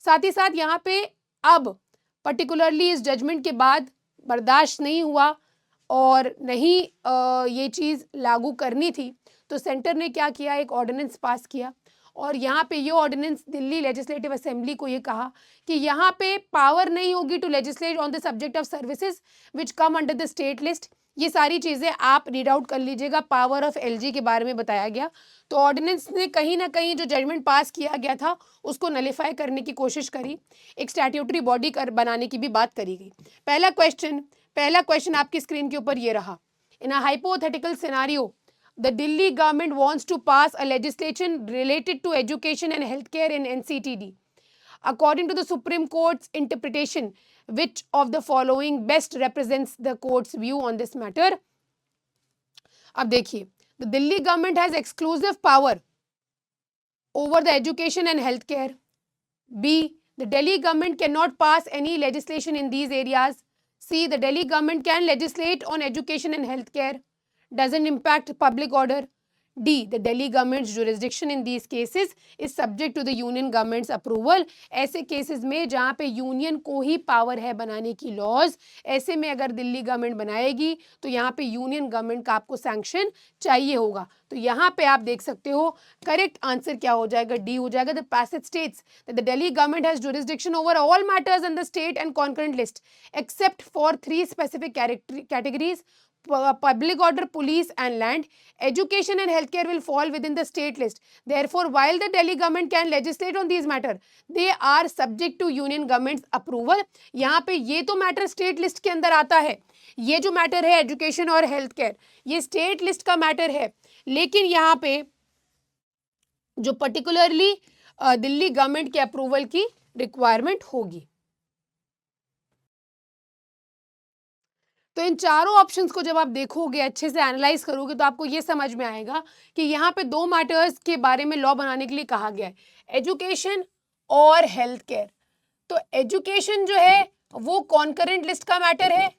Speaker 1: साथ ही साथ यहाँ पे अब पर्टिकुलरली इस जजमेंट के बाद बर्दाश्त नहीं हुआ और नहीं ये चीज़ लागू करनी थी, तो सेंटर ने क्या किया, एक ऑर्डिनेंस पास किया और यहाँ पे ये ऑर्डिनेंस दिल्ली लेजिस्लेटिव असेंबली को ये कहा कि यहाँ पे पावर नहीं होगी to legislate on the subject of services which come under the state list. ये सारी चीज़ें आप रीड आउट कर लीजिएगा, पावर ऑफ एलजी के बारे में बताया गया। तो ऑर्डिनेंस ने कहीं ना कहीं जो जजमेंट पास किया गया था उसको नलिफाई करने की कोशिश करी, एक स्टैट्यूटरी बॉडी बनाने की भी बात करी गई। पहला क्वेश्चन आपकी स्क्रीन के ऊपर ये रहा, in a hypothetical scenario the Delhi government wants to pass a legislation related to education and healthcare in NCTD. According to the Supreme Court's interpretation, which of the following best represents the court's view on this matter? अब देखिए, the Delhi government has exclusive power over the education and healthcare. B, the Delhi government cannot pass any legislation in these areas. C, the Delhi government can legislate on education and healthcare. Doesn't impact public order. D, the Delhi government's jurisdiction in these cases is subject to the union government's approval. ऐसे cases में जहाँ पे union को ही power है बनाने की laws, ऐसे में अगर दिल्ली गवर्नमेंट बनाएगी तो यहाँ पे यूनियन गवर्नमेंट का आपको सैंक्शन चाहिए होगा। तो यहाँ पे आप देख सकते हो करेक्ट आंसर क्या हो जाएगा, डी हो जाएगा। The passage states that the Delhi government has jurisdiction over all matters in the state and concurrent list except for 3 specific categories: public order, police and land. Education and healthcare will fall within the state list. Therefore, while the Delhi government can legislate on these matters, they are subject to union government's approval. यहाँ पे ये तो matter state list के अंदर आता है, ये जो मैटर है एजुकेशन और हेल्थ केयर ये स्टेट लिस्ट का मैटर है, लेकिन यहाँ पे जो पर्टिकुलरली दिल्ली गवर्नमेंट के अप्रूवल की रिक्वायरमेंट होगी। तो इन चारों ऑप्शंस को जब आप देखोगे, अच्छे से एनालाइज करोगे, तो आपको ये समझ में आएगा कि यहाँ पे 2 मैटर्स के बारे में लॉ बनाने के लिए कहा गया है, एजुकेशन और हेल्थ केयर। तो एजुकेशन जो है वो कॉन्करेंट लिस्ट का मैटर है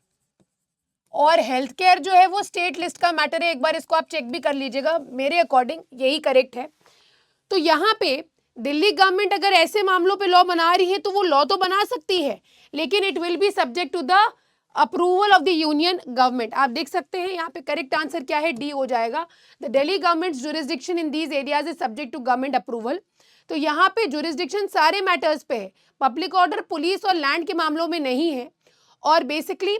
Speaker 1: और हेल्थ केयर जो है वो स्टेट लिस्ट का मैटर है। एक बार इसको आप चेक भी कर लीजिएगा, मेरे अकॉर्डिंग यही करेक्ट है। तो यहाँ पे दिल्ली गवर्नमेंट अगर ऐसे मामलों पे लॉ बना रही है तो वो लॉ तो बना सकती है, लेकिन it will be subject to the approval of the union government. आप देख सकते हैं यहाँ पे करेक्ट आंसर क्या है, डी हो जाएगा। The Delhi government jurisdiction in these areas is subject to government approval. तो यहाँ पे जुरिसडिक्शन सारे मैटर्स पे है, पब्लिक ऑर्डर, पुलिस और लैंड के मामलों में नहीं है, और बेसिकली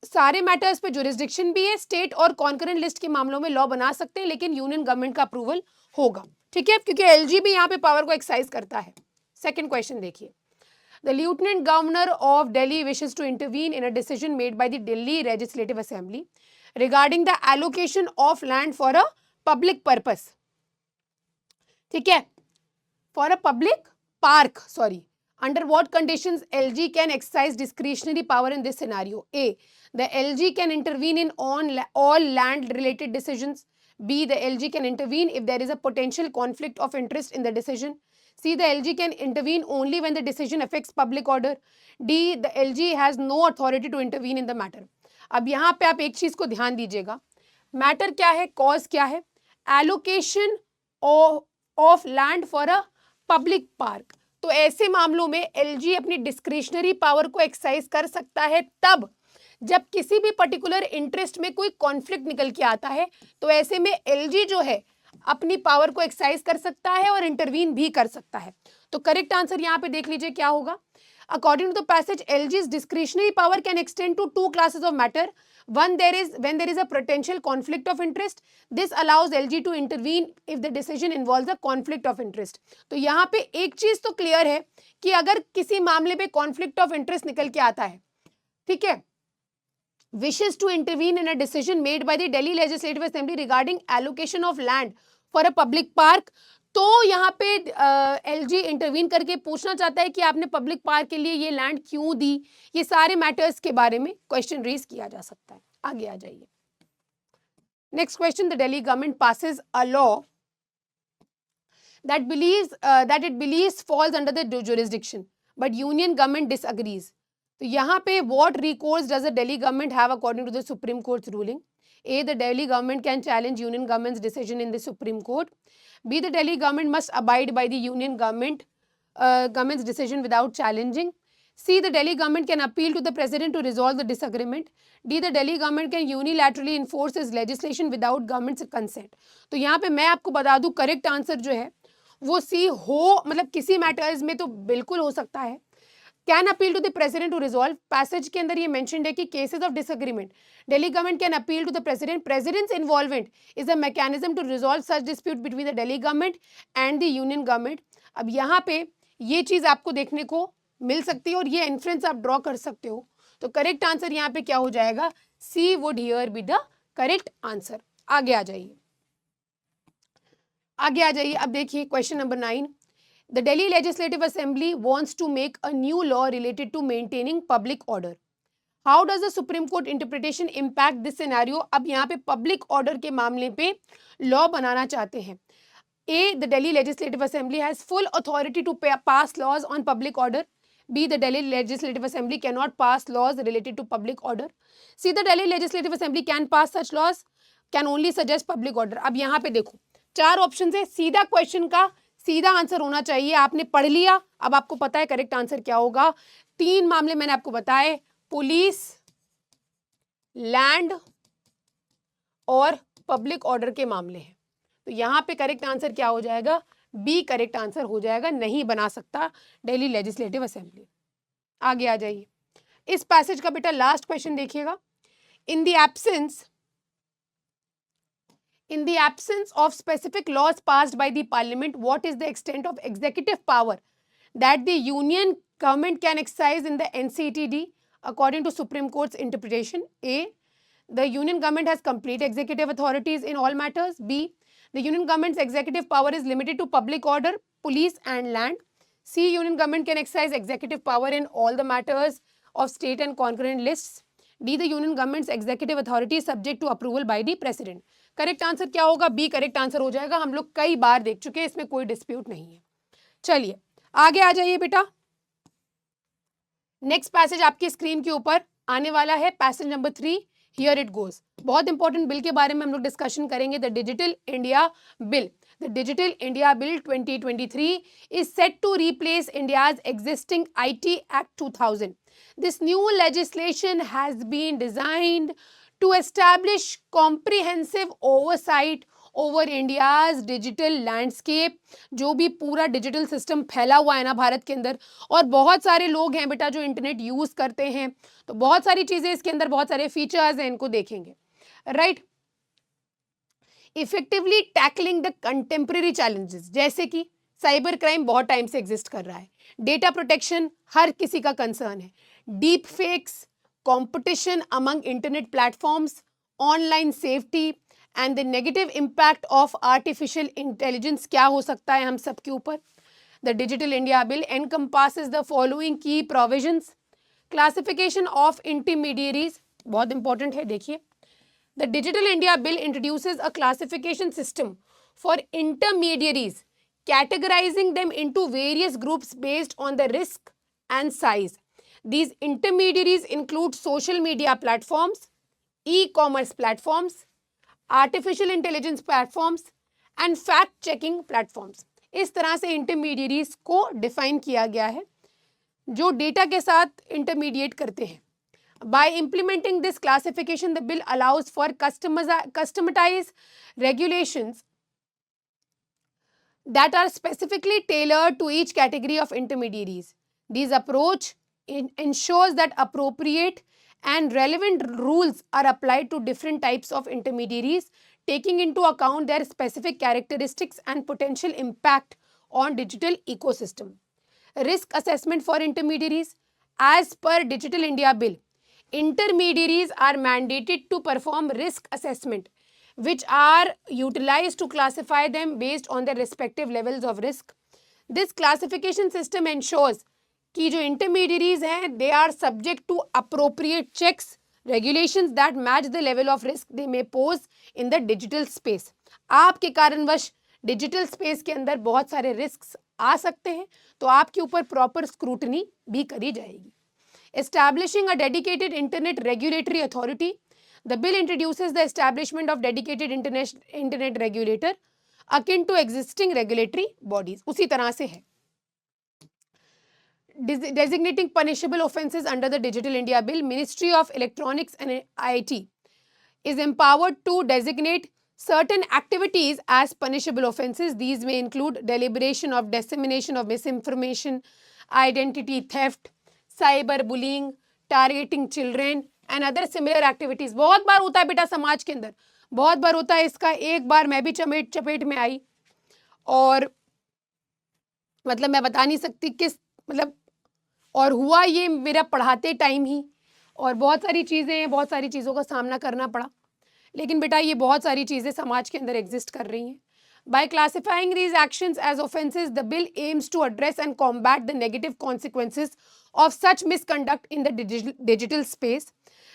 Speaker 1: सारे मैटर्स पे जुरिसडिक्शन भी है। स्टेट और कॉन्करेंट लिस्ट के मामलों में लॉ बना सकते हैं, लेकिन यूनियन गवर्नमेंट का अप्रूवल होगा, ठीक है, क्योंकि एलजी भी यहाँ पे पावर को एक्सरसाइज करता है। सेकेंड क्वेश्चन देखिए, The Lieutenant Governor of Delhi wishes to intervene in a decision made by the Delhi Legislative Assembly regarding the allocation of land for a public purpose. ठीक है, for a public park, sorry. Under what conditions LG can exercise discretionary power in this scenario? A, the LG can intervene in all land related decisions. B, the LG can intervene if there is a potential conflict of interest in the decision. C, the LG can intervene only when the decision affects public order. D, the LG has no authority to intervene in the matter. अब यहाँ पे आप एक चीज को ध्यान दीजिएगा, matter क्या है, कॉज क्या है, allocation of land for a public park. तो ऐसे मामलों में एलजी अपनी डिस्क्रिशनरी पावर को एक्सरसाइज कर सकता है तब जब किसी भी पर्टिकुलर इंटरेस्ट में कोई कॉन्फ्लिक्ट निकल के आता है, तो ऐसे में एलजी जो है अपनी पावर को एक्सरसाइज कर सकता है और इंटरवीन भी कर सकता है। तो करेक्ट आंसर यहाँ पे देख लीजिए क्या होगा। According to the passage, LG's discretionary power can extend to 2 classes of matter. One, when there is a potential conflict of interest. This allows LG to intervene if the decision involves a conflict of interest. तो यहाँ पे एक चीज तो clear है कि अगर किसी मामले पे कॉन्फ्लिक्ट ऑफ इंटरेस्ट निकल के आता है, ठीक है, wishes to intervene in a decision made by the Delhi Legislative Assembly regarding allocation of land for a public park, तो यहाँ पे एलजी इंटरवीन करके पूछना चाहता है कि आपने पब्लिक पार्क के लिए ये लैंड क्यों दी। ये सारे मैटर्स के बारे में क्वेश्चन रेज किया जा सकता है। आगे आ जाइए, next question, the Delhi government passes a law that it believes falls under the jurisdiction, but union government disagrees. तो यहाँ पे what recourse does the Delhi government have according to the Supreme Court's ruling? A, the Delhi government can challenge union government's decision in the Supreme Court. B, the Delhi government must abide by the union government's decision without challenging. C, the Delhi government can appeal to the president to resolve the disagreement. D, the Delhi government can unilaterally enforce its legislation without government's consent. तो यहाँ पे मैं आपको बता दूं correct answer जो है वो सी हो, मतलब किसी मैटर्स में तो बिल्कुल हो सकता है. Can appeal to the president to resolve, passage के अंदर ये मेंशन्ड है कि cases of disagreement Delhi government can appeal to the president. President's involvement is a mechanism to resolve such dispute between the Delhi government and the union government. अब यहाँ पे ये चीज आपको देखने को मिल सकती है और ये इन्फ्रेंस आप ड्रॉ कर सकते हो. तो करेक्ट आंसर यहाँ पे क्या हो जाएगा? C would here be the correct answer. आगे आ जाइए, आगे आ जाइए. अब देखिए question number 9. The Delhi Legislative Assembly wants to make a new law related to maintaining public order. How does the Supreme Court interpretation impact this scenario? अब यहाँ पे public order के मामले पे law बनाना चाहते हैं. A, the Delhi Legislative Assembly has full authority to pass laws on public order. B, the Delhi Legislative Assembly cannot pass laws related to public order. C, the Delhi Legislative Assembly can pass such laws, can only suggest public order. अब यहाँ पे देखो 4 option है. सीधा question का सीधा answer होना चाहिए. आपने पढ़ लिया, अब आपको पता है करेक्ट आंसर क्या होगा. 3 मामले मैंने आपको बताए, पुलिस, लैंड और पब्लिक ऑर्डर के मामले हैं. तो यहां पे करेक्ट आंसर क्या हो जाएगा? बी करेक्ट आंसर हो जाएगा. नहीं बना सकता दिल्ली लेजिस्लेटिव असेंबली. आगे आ जाइए. इस पैसेज का बेटा लास्ट क्वेश्चन देखिएगा. In the absence of specific laws passed by the parliament, what is the extent of executive power that the union government can exercise in the NCTD according to Supreme Court's interpretation? A, the union government has complete executive authorities in all matters. B, the union government's executive power is limited to public order, police and land. C, union government can exercise executive power in all the matters of state and concurrent lists. D, the union government's executive authority is subject to approval by the president. Correct answer क्या होगा? B correct answer हो जाएगा. हम लोग कई बार देख चुके हैं, इसमें कोई डिस्प्यूट नहीं है. चलिए आगे आ जाइए बेटा. नेक्स्ट पैसेज आपकी स्क्रीन के ऊपर आने वाला है, passage number 3. Here it goes. बहुत इंपॉर्टेंट बिल के बारे में हम लोग डिस्कशन करेंगे. The digital India bill. The Digital India Bill 2023 is set to replace India's existing IT Act 2000. This new legislation has been designed to establish comprehensive oversight over India's digital landscape. जो भी पूरा digital system फैला हुआ है ना भारत के अंदर, और बहुत सारे लोग हैं बेटा जो इंटरनेट यूज करते हैं, तो बहुत सारी चीजें इसके अंदर, बहुत सारे फीचर्स हैं, इनको देखेंगे. Right. Effectively tackling the contemporary challenges, जैसे कि साइबर क्राइम बहुत टाइम से एग्जिस्ट कर रहा है, डेटा प्रोटेक्शन हर किसी का कंसर्न है, deep fakes, competition among internet platforms, online safety and the negative impact of artificial intelligence क्या हो सकता है हम सब के ऊपर. The Digital India Bill encompasses the following key provisions. Classification of intermediaries, बहुत important है, देखिए. The Digital India Bill introduces a classification system for intermediaries, categorizing them into various groups based on the risk and size. These intermediaries include social media platforms, e-commerce platforms, artificial intelligence platforms and fact-checking platforms. इस तरह से intermediaries को define किया गया है जो data के साथ intermediate करते हैं. By implementing this classification, the bill allows for customized regulations that are specifically tailored to each category of intermediaries. This approach ensures that appropriate and relevant rules are applied to different types of intermediaries, taking into account their specific characteristics and potential impact on digital ecosystem. Risk assessment for intermediaries. As per Digital India Bill, intermediaries are mandated to perform risk assessment, which are utilized to classify them based on their respective levels of risk. This classification system ensures कि जो intermediaries हैं they are subject to appropriate checks, regulations that match the level of risk they may pose in the digital space. आपके कारणवश digital space के अंदर बहुत सारे risk आ सकते हैं, तो आपके ऊपर प्रॉपर स्क्रूटनी भी करी जाएगी. Establishing a dedicated internet regulatory authority. The bill introduces the establishment of dedicated internet regulator akin to existing regulatory bodies. उसी तरह से है. Designating punishable offences under the Digital India Bill, Ministry of Electronics and IT is empowered to designate certain activities as punishable offences. These may include deliberation of dissemination of misinformation, identity theft, cyberbullying, targeting children and other similar activities. बहुत बार होता है बेटा समाज के अंदर, बहुत बार होता है इसका. एक बार मैं भी चपेट में आई और मतलब मैं बता नहीं सकती किस मतलब, और हुआ ये मेरा पढ़ाते टाइम ही, और बहुत सारी चीज़ें हैं, बहुत सारी चीज़ों का सामना करना पड़ा. लेकिन बेटा ये बहुत सारी चीज़ें समाज के अंदर एग्जिस्ट कर रही हैं. By classifying these actions as offences, the bill aims to address and combat the negative consequences of such misconduct in the digital space.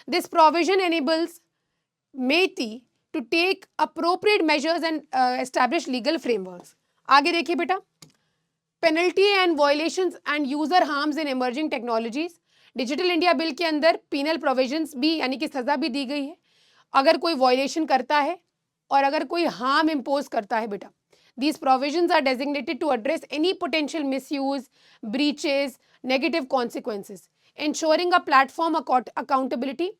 Speaker 1: This provision enables MeitY to take appropriate measures and establish legal frameworks. आगे देखिए बेटा, penalty and violations and user harms in emerging technologies. Digital India bill के अंदर penal provisions भी यानी कि सजा भी दी गई है अगर कोई वायलेशन करता है और अगर कोई हार्म इम्पोज करता है बेटा. These provisions are designated to address any potential misuse, breaches, negative consequences. Ensuring a platform accountability,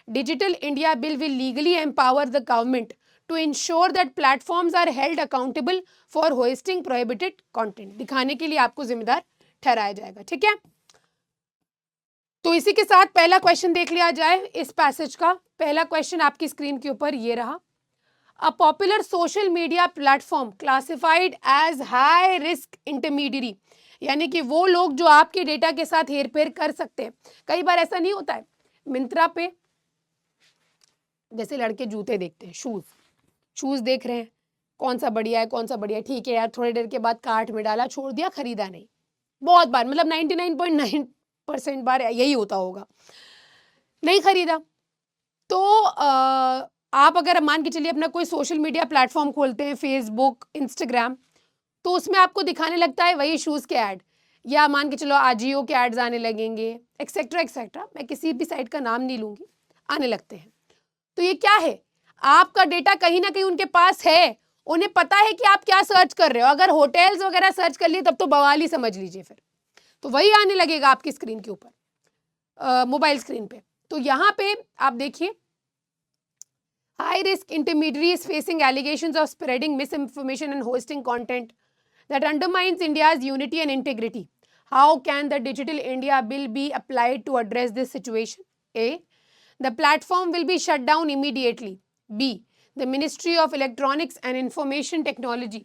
Speaker 1: Digital India Bill will legally empower the government to ensure that platforms are held accountable for hosting prohibited content. दिखाने के लिए आपको जिम्मेदार ठहराया जाएगा. ठीक है, तो इसी के साथ पहला क्वेश्चन देख लिया जाए इस पैसेज का. पहला क्वेश्चन आपकी स्क्रीन के ऊपर ये रहा. A popular social media platform classified as high risk intermediary, यानी कि वो लोग जो आपके डेटा के साथ हेरफेर कर सकते हैं. कई बार ऐसा नहीं होता है, मिंत्रा पे जैसे लड़के जूते देखते हैं, शूज देख रहे हैं, कौन सा बढ़िया है कौन सा बढ़िया, ठीक है यार, थोड़ी देर के बाद कार्ट में डाला, छोड़ दिया, खरीदा नहीं. बहुत बार मतलब 99.9% बार यही होता होगा, नहीं खरीदा. तो आप अगर मान के चलिए अपना कोई सोशल मीडिया प्लेटफॉर्म खोलते हैं, फेसबुक, इंस्टाग्राम, तो उसमें आपको दिखाने लगता है वही शूज़ के ऐड, या मान के चलो आजियो के एड्स आने लगेंगे, एक्सेट्रा एक्सेट्रा. मैं किसी भी साइट का नाम नहीं लूँगी, आने लगते हैं. तो ये क्या है, आपका डेटा कहीं ना कहीं उनके पास है, उन्हें पता है कि आप क्या सर्च कर रहे हो. अगर होटल्स वगैरह सर्च कर लिए तब तो बवाल ही समझ लीजिए फिर. तो वही आने लगेगा आपकी स्क्रीन के ऊपर, मोबाइल स्क्रीन पे. तो यहाँ पे आप देखिए, high risk intermediaries facing allegations of spreading misinformation and hosting content that undermines India's unity and integrity. How can the Digital India Bill be applied to address this situation? A. The platform will be shut down immediately. B. The Ministry of Electronics and Information Technology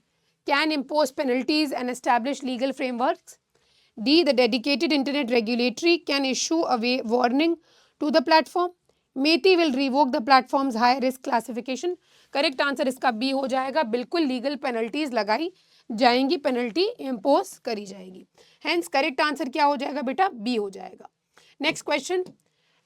Speaker 1: can impose penalties and establish legal frameworks. D. The dedicated internet regulatory can issue a warning to the platform. MeitY will revoke the platform's high risk classification. Correct answer इसका B हो जाएगा. बिल्कुल legal penalties लगाई जाएंगी, penalty impose करी जाएगी. Hence correct answer क्या हो जाएगा बेटा, बी हो जाएगा. Next question.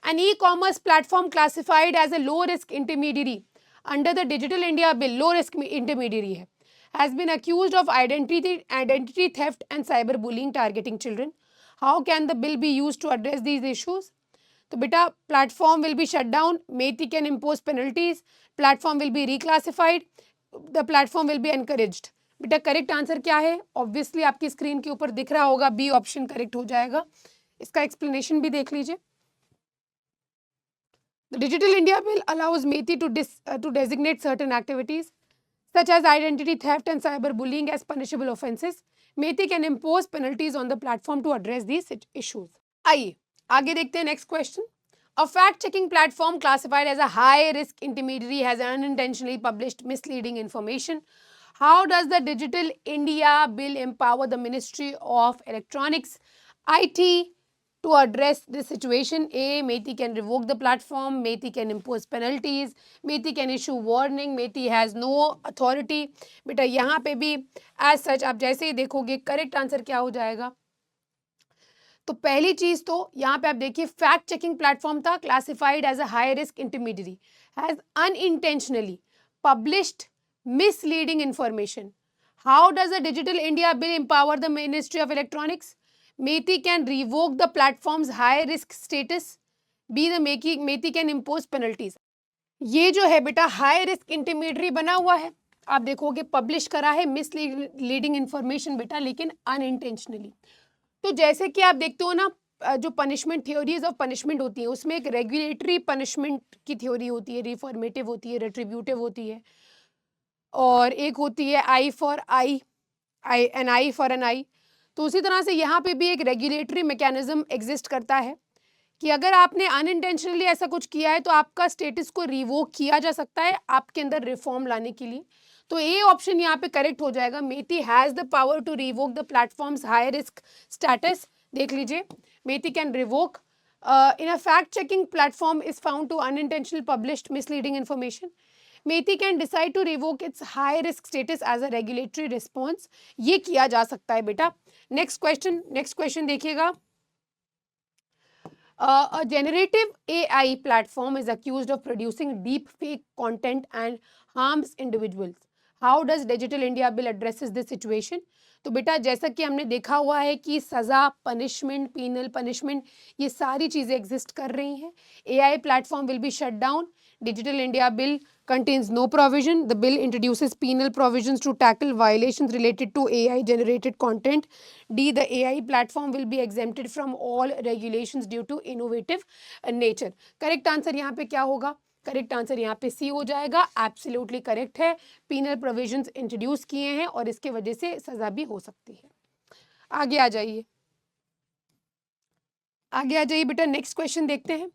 Speaker 1: An e commerce platform classified as a low risk intermediary under the digital India bill, low risk intermediary है, has been accused of identity theft and cyber bullying targeting children. How can the bill be used to address these issues? तो बेटा platform will be shut down, MeitY can impose penalties, platform will be reclassified, the platform will be encouraged. बेटा correct answer क्या है, obviously आपकी screen के ऊपर दिख रहा होगा, बी ऑप्शन करेक्ट हो जाएगा. इसका एक्सप्लेनेशन भी देख लीजिए. The digital India bill allows MeitY to designate certain activities such as identity theft and cyberbullying as punishable offences. MeitY can impose penalties on the platform to address these issues. आइए आगे देखते हैं next question. A fact-checking platform classified as a high-risk intermediary has unintentionally published misleading information. How does the Digital India Bill empower the Ministry of Electronics, IT to address this situation? A. MeitY can revoke the platform. MeitY can impose penalties. MeitY can issue warning. MeitY has no authority. बेटा यहाँ पे भी as such आप जैसे ही देखोगे correct answer क्या हो जाएगा. तो पहली चीज तो यहाँ पे आप देखिए, फैक्ट चेकिंग प्लेटफॉर्म था, classified as a high risk intermediary, has unintentionally published misleading information. How does the digital India bill empower the ministry of electronics? MeitY can revoke the platforms high risk status, B the MeitY can impose penalties. ये जो है बेटा high risk intermediary बना हुआ है, आप देखोगे publish करा है मिसलीडिंग इंफॉर्मेशन बेटा, लेकिन अनइंटेंशनली। तो जैसे कि आप देखते हो ना, जो पनिशमेंट थ्योरीज ऑफ पनिशमेंट होती है उसमें एक रेगुलेटरी पनिशमेंट की थ्योरी होती है, रिफॉर्मेटिव होती है, रेट्रीब्यूटिव होती है, और एक होती है I for I, N I for N I. तो उसी तरह से यहाँ पे भी एक रेगुलेटरी मैकेनिज्म एग्जिस्ट करता है कि अगर आपने अनइंटेंशनली ऐसा कुछ किया है तो आपका स्टेटस को रिवोक किया जा सकता है आपके अंदर रिफॉर्म लाने के लिए। तो ए ऑप्शन यहाँ पे करेक्ट हो जाएगा, MeitY has the power to revoke the platforms high risk status. देख लीजिए, MeitY can revoke in a fact checking platform is found to unintentional published misleading information, MeitY can decide to revoke its high risk status as a regulatory response. ये किया जा सकता है बेटा। Next question देखिएगा। A generative AI platform is accused of producing deep fake content and harms individuals. How does Digital India Bill addresses this situation? तो बेटा जैसा कि हमने देखा हुआ है कि सज़ा, पनिशमेंट, पीनल पनिशमेंट, ये सारी चीज़ें एग्जिस्ट कर रही हैं। AI platform will be shut down. Digital India Bill contains no provision. The bill introduces penal provisions to tackle violations related to AI generated content. D, the AI platform will be exempted from all regulations due to innovative nature. Correct answer यहाँ पे क्या होगा? Correct answer यहाँ पे सी हो जाएगा। Absolutely correct है, penal provisions introduce किए हैं और इसके वजह से सजा भी हो सकती है। आगे आ जाइए, आगे आ जाइए बेटा, नेक्स्ट क्वेश्चन देखते हैं।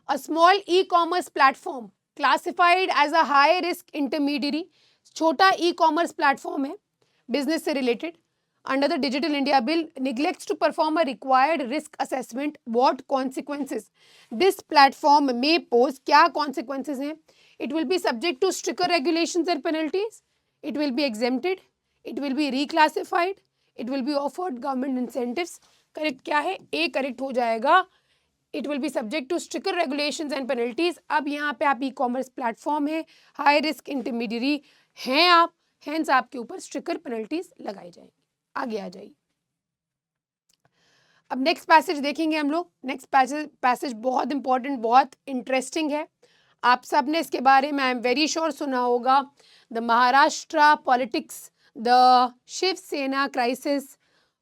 Speaker 1: A small e commerce platform classified as a high risk intermediary, छोटा ई कॉमर्स प्लेटफॉर्म है बिजनेस से related, under the Digital India Bill neglects to perform a required risk assessment, what consequences this platform may pose? क्या consequences हैं? It will be subject to stricter regulations and penalties, it will be exempted, it will be reclassified, it will be offered government incentives. Correct क्या है? A correct हो जाएगा, it will be subject to stricter regulations and penalties. अब यहाँ पे आप e commerce platform है, high risk intermediary हैं आप, हेंस आपके ऊपर स्ट्रिक्टर पेनल्टीज लगाई जाएंगी। आगे आ जाइए, अब नेक्स्ट पैसेज देखेंगे हम लोग। नेक्स्ट पैसेज बहुत इंपॉर्टेंट, बहुत इंटरेस्टिंग है। आप सब ने इसके बारे में आई एम वेरी श्योर सुना होगा, the Maharashtra politics, the Shiv Sena crisis,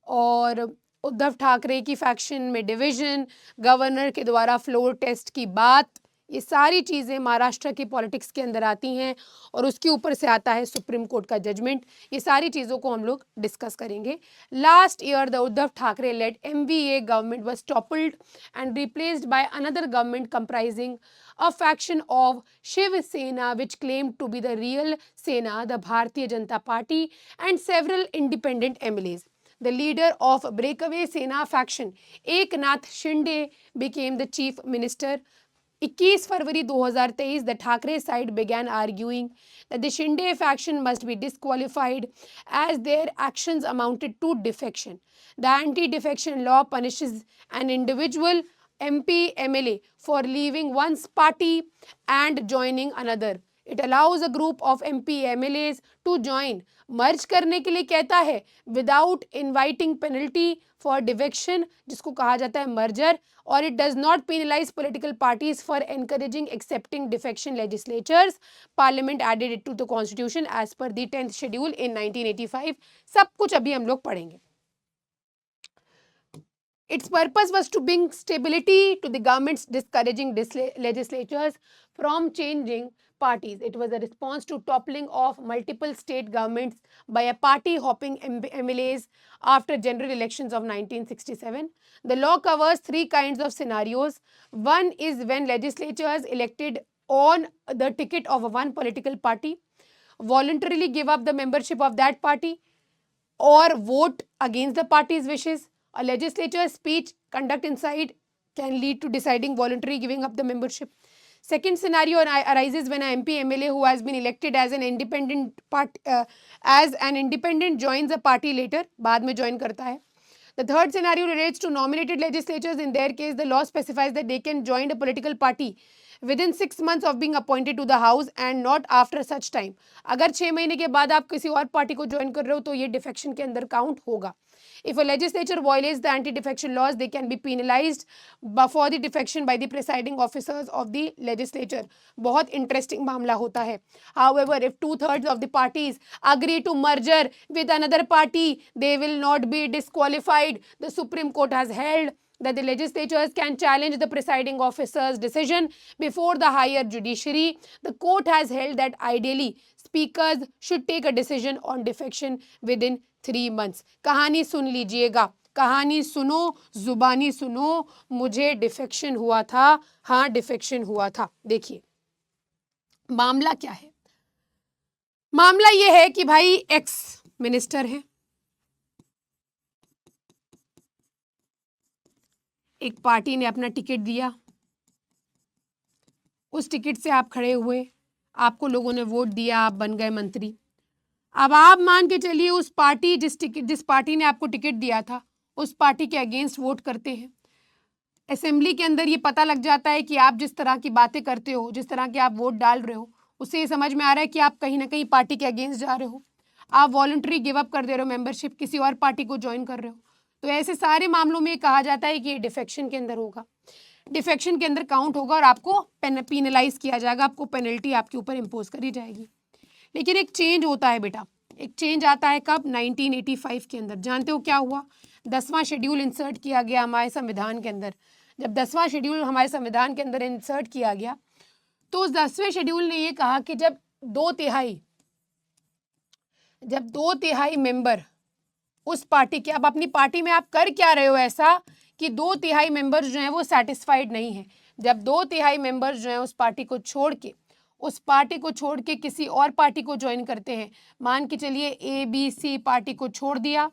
Speaker 1: और उद्धव ठाकरे की फैक्शन में डिवीजन, गवर्नर के द्वारा फ्लोर टेस्ट की बात, ये सारी चीज़ें महाराष्ट्र की पॉलिटिक्स के अंदर आती हैं और उसके ऊपर से आता है सुप्रीम कोर्ट का जजमेंट। ये सारी चीज़ों को हम लोग डिस्कस करेंगे। Last year the Uddhav Thackeray led MVA government was toppled and replaced by another government comprising a faction of Shiv Sena which claimed to be the real Sena, the Bharatiya Janata Party, and several independent MLAs. The leader of breakaway Sena faction, Eknath Shinde, became the chief minister. 21 February 2023 the Thackeray side began arguing that the Shinde faction must be disqualified as their actions amounted to defection. The anti-defection law punishes an individual MP MLA for leaving one's party and joining another. It allows a group of MP MLAs to join, merge करने के लिए कहता है without inviting penalty for defection, जिसको कहा जाता है merger, और it does not penalise political parties for encouraging accepting defection legislatures. Parliament added it to the constitution as per the 10th schedule in 1985। सब कुछ अभी हम लोग पढ़ेंगे। Its purpose was to bring stability to the governments, discouraging legislatures from changing parties. It was a response to toppling of multiple state governments by a party-hopping MLAs after general elections of 1967. The law covers 3 kinds of scenarios. One is when legislatures elected on the ticket of one political party voluntarily give up the membership of that party or vote against the party's wishes. A legislature's speech conduct inside can lead to deciding voluntary giving up the membership. Second scenario arises when an MP MLA who has been elected as an independent joins a party later, बाद में join करता है. The third scenario relates to nominated legislatures. In their case, the law specifies that they can join a political party within 6 months of being appointed to the house and not after such time. अगर 6 महीने के बाद आप किसी और party को join कर रहे हो तो ये डिफेक्शन के अंदर काउंट होगा। If a legislature violates the anti-defection laws, they can be penalized for the defection by the presiding officers of the legislature. बहुत interesting मामला होता है। However, if 2/3 of the parties agree to merger with another party, they will not be disqualified. The Supreme Court has held that the legislatures can challenge the presiding officer's decision before the higher judiciary. The court has held that ideally speakers should take a decision on defection within 3 months. कहानी सुन लीजिएगा, कहानी सुनो, जुबानी सुनो। मुझे defection हुआ था, हाँ डिफेक्शन हुआ था। देखिए मामला क्या है, मामला यह है कि भाई एक्स मिनिस्टर है, एक पार्टी ने अपना टिकट दिया, उस टिकट से आप खड़े हुए, आपको लोगों ने वोट दिया, आप बन गए मंत्री। अब आप मान के चलिए उस पार्टी जिस पार्टी ने आपको टिकट दिया था उस पार्टी के अगेंस्ट वोट करते हैं। असेंबली के अंदर ये पता लग जाता है कि आप जिस तरह की बातें करते हो, जिस तरह के आप वोट डाल रहे हो, उससे ये समझ में आ रहा है कि आप कहीं ना कहीं पार्टी के अगेंस्ट जा रहे हो, आप वॉलंटरी गिव अप कर दे रहे हो मेंबरशिप, किसी और पार्टी को ज्वाइन कर रहे हो। तो ऐसे सारे मामलों में कहा जाता है कि ये डिफेक्शन के अंदर होगा, डिफेक्शन के अंदर काउंट होगा और आपको पेनलाइज किया जाएगा, आपको पेनल्टी आपके ऊपर इम्पोज करी जाएगी। लेकिन एक चेंज होता है बेटा, एक चेंज आता है कब? 1985 के अंदर। जानते हो क्या हुआ? 10वां शेड्यूल इंसर्ट किया गया हमारे संविधान के अंदर। जब 10वां शेड्यूल हमारे संविधान के अंदर इंसर्ट किया गया तो उस 10वें शेड्यूल ने ये कहा कि जब 2/3 मेंबर उस पार्टी के, अब अपनी पार्टी में आप कर क्या रहे हो ऐसा कि 2/3 मेंबर्स जो हैं वो सेटिस्फाइड नहीं है। जब 2/3 मेंबर्स जो हैं उस पार्टी को छोड़ के किसी और पार्टी को ज्वाइन करते हैं, मान के चलिए ABC पार्टी को छोड़ दिया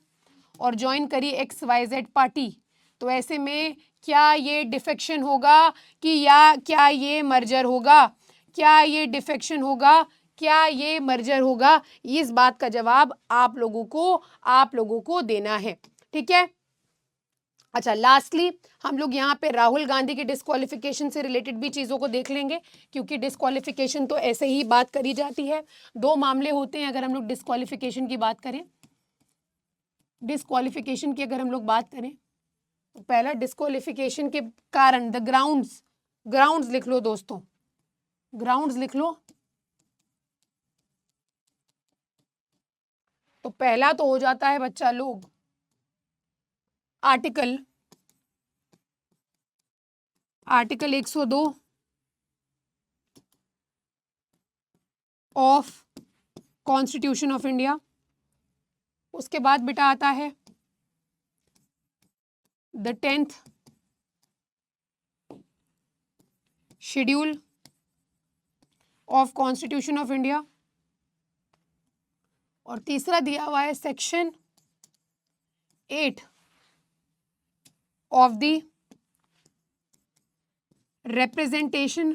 Speaker 1: और ज्वाइन करी XYZ पार्टी, तो ऐसे में क्या ये डिफेक्शन होगा कि या क्या ये मर्जर होगा? क्या ये डिफेक्शन होगा? क्या ये मर्जर होगा? इस बात का जवाब आप लोगों को देना है, ठीक है। अच्छा, लास्टली हम लोग यहाँ पे राहुल गांधी के डिस्क्वालिफिकेशन से रिलेटेड भी चीज़ों को देख लेंगे, क्योंकि डिस्क्वालिफिकेशन तो ऐसे ही बात करी जाती है। 2 मामले होते हैं अगर हम लोग डिस्क्वालिफिकेशन की बात करें। डिस्क्वालिफिकेशन की अगर हम लोग बात करें तो पहला डिस्क्वालिफिकेशन के कारण, द ग्राउंड्स लिख लो दोस्तों, ग्राउंड्स लिख लो। तो पहला तो हो जाता है बच्चा लोग article 102 of constitution of India. उसके बाद बेटा आता है the 10th schedule of constitution of India, और तीसरा दिया हुआ है section 8 of the representation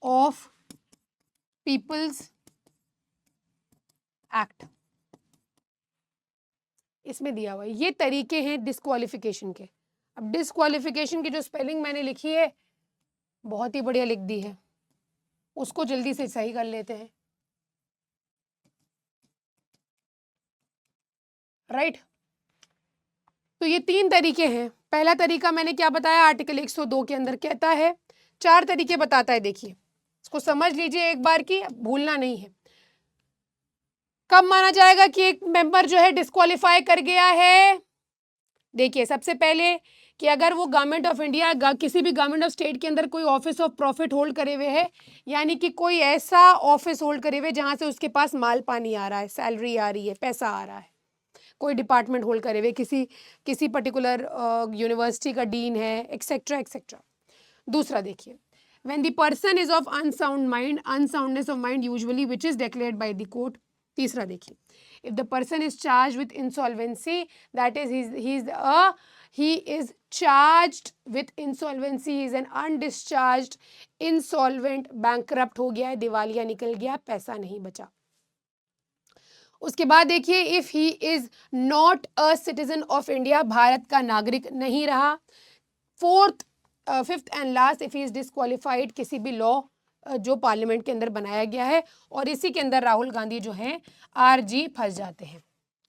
Speaker 1: of People's Act, इसमें दिया हुआ है। ये तरीके हैं डिस्क्वालिफिकेशन के। अब डिस्क्वालिफिकेशन की जो स्पेलिंग मैंने लिखी है बहुत ही बढ़िया लिख दी है, उसको जल्दी से सही कर लेते हैं, राइट। तो ये 3 तरीके हैं। पहला तरीका मैंने क्या बताया, आर्टिकल 102 के अंदर कहता है, 4 तरीके बताता है। देखिए इसको समझ लीजिए एक बार की, भूलना नहीं है। कब माना जाएगा कि एक मेंबर जो है डिस्क्वालीफाई कर गया है? देखिए सबसे पहले कि अगर वो गवर्नमेंट ऑफ इंडिया, किसी भी गवर्नमेंट ऑफ स्टेट के अंदर कोई ऑफिस ऑफ प्रॉफिट होल्ड करे हुए है, यानी कि कोई ऐसा ऑफिस होल्ड करे हुए जहां से उसके पास माल पानी आ रहा है, सैलरी आ रही है, पैसा आ रहा है, कोई डिपार्टमेंट होल्ड करे हुए, किसी पर्टिकुलर यूनिवर्सिटी का डीन है, एक्सेट्रा एक्सेट्रा। दूसरा देखिए, when the person is of unsound mind, unsoundness of mind usually which is declared by the court. तीसरा देखिए, if the person is charge with insolvency, that is he is charged with insolvency, he is an undischarged insolvent, bankrupt हो गया है, दिवालिया निकल गया, पैसा नहीं बचा। उसके बाद देखिए, if he is not a citizen of India, Bharat का नागरिक नहीं रहा। Fourth fifth and last, if he is disqualified किसी भी लॉ जो पार्लियामेंट के अंदर बनाया गया है, और इसी के अंदर राहुल गांधी जो हैं आरजी फंस जाते हैं।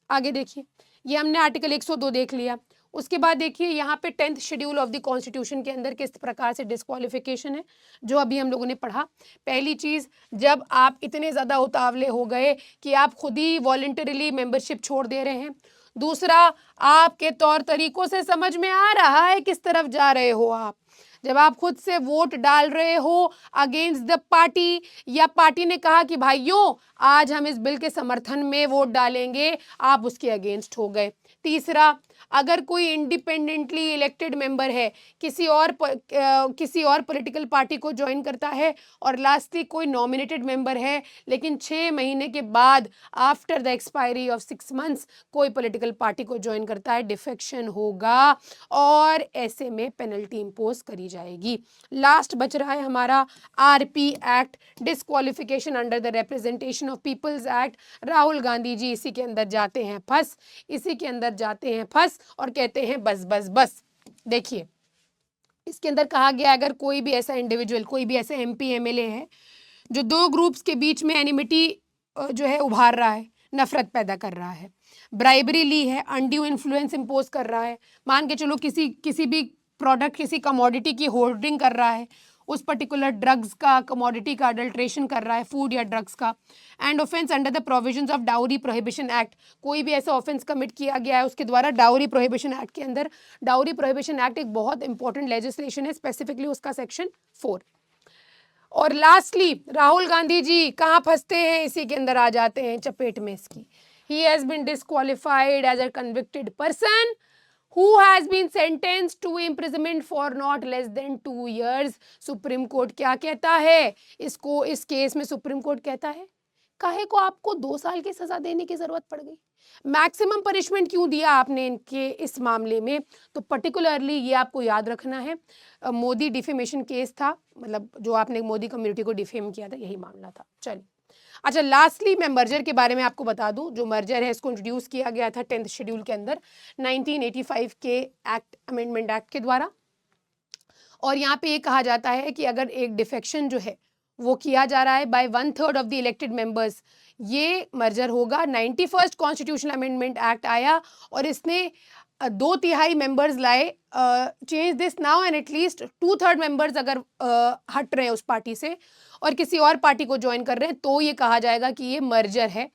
Speaker 1: आगे देखिए, ये हमने आर्टिकल 102 देख लिया। उसके बाद देखिए यहाँ पे 10th schedule of the constitution के अंदर किस प्रकार से डिस्क्वालिफिकेशन है, जो अभी हम लोगों ने पढ़ा। पहली चीज़, जब आप इतने ज़्यादा उतावले हो गए कि आप खुद ही वॉलंटरीली मेंबरशिप छोड़ दे रहे हैं। दूसरा, आपके तौर तरीकों से समझ में आ रहा है किस तरफ जा रहे हो आप। जब आप खुद से वोट डाल रहे हो अगेंस्ट द पार्टी, या पार्टी ने कहा कि भाइयों आज हम इस बिल के समर्थन में वोट डालेंगे, आप उसके अगेंस्ट हो गए। तीसरा, अगर कोई इंडिपेंडेंटली इलेक्टेड मेंबर है, किसी और पॉलिटिकल पार्टी को ज्वाइन करता है, और लास्टली कोई नॉमिनेटेड मेंबर है लेकिन 6 महीने के बाद after the expiry of 6 months कोई पॉलिटिकल पार्टी को ज्वाइन करता है, डिफेक्शन होगा और ऐसे में पेनल्टी इंपोज करी जाएगी। लास्ट बच रहा है हमारा RP act, disqualification under the representation of people's act. Rahul Gandhi ji इसी के अंदर जाते हैं फंस, इसी के अंदर जाते हैं फंस और कहते हैं बस बस बस। देखिए, इसके अंदर कहा गया अगर कोई भी ऐसा इंडिविजुअल, कोई भी ऐसा एमपी एमएलए है जो दो ग्रुप्स के बीच में एनिमिटी जो है उभार रहा है, नफरत पैदा कर रहा है, ब्राइबरी ली है, अनड्यू इन्फ्लुएंस इंपोज कर रहा है, मान के चलो किसी भी प्रोडक्ट, किसी कमोडिटी की होर्डिंग कर रहा है, उस पर्टिकुलर ड्रग्स का, कमोडिटी का अडल्ट्रेशन कर रहा है, फूड या ड्रग्स का, and offence under the provisions of dowry prohibition act, कोई भी ऐसा ऑफेंस कमिट किया गया है उसके द्वारा डाउरी प्रोहिबिशन एक्ट के अंदर। डाउरी प्रोहिबिशन एक्ट एक बहुत इंपॉर्टेंट लेजिस्लेशन है, स्पेसिफिकली उसका सेक्शन 4। और लास्टली राहुल गांधी जी कहाँ फंसते हैं, इसी के अंदर आ जाते हैं चपेट में इसकी। He has been disqualified as a convicted person who has been sentenced to imprisonment for not less than 2 years। Supreme court क्या कहता है इसको, इस केस में सुप्रीम कोर्ट कहता है काहे को आपको 2 साल की सजा देने की जरूरत पड़ गई, मैक्सिमम पनिशमेंट क्यों दिया आपने इनके इस मामले में। तो पर्टिकुलरली ये आपको याद रखना है, मोदी डिफेमेशन केस था, मतलब जो आपने मोदी कम्युनिटी को डिफेम किया था, यही मामला था। चलिए, अच्छा, लास्टली मैं मर्जर के बारे में आपको बता दूं। जो मर्जर है इसको इंट्रोड्यूस किया गया था 10th शेड्यूल के अंदर 1985 के एक्ट, अमेंडमेंट एक्ट के द्वारा। और यहाँ पे ये कहा जाता है कि अगर एक डिफेक्शन जो है वो किया जा रहा है by 1/3 of the elected members, ये मर्जर होगा। 91st कॉन्स्टिट्यूशनल अमेंडमेंट एक्ट आया और इसने 2/3 मेंबर्स लाए। Change this now and at least 2/3 members अगर हट रहे हैं उस पार्टी से और किसी और पार्टी को ज्वाइन कर रहे हैं तो ये कहा जाएगा कि ये मर्जर है।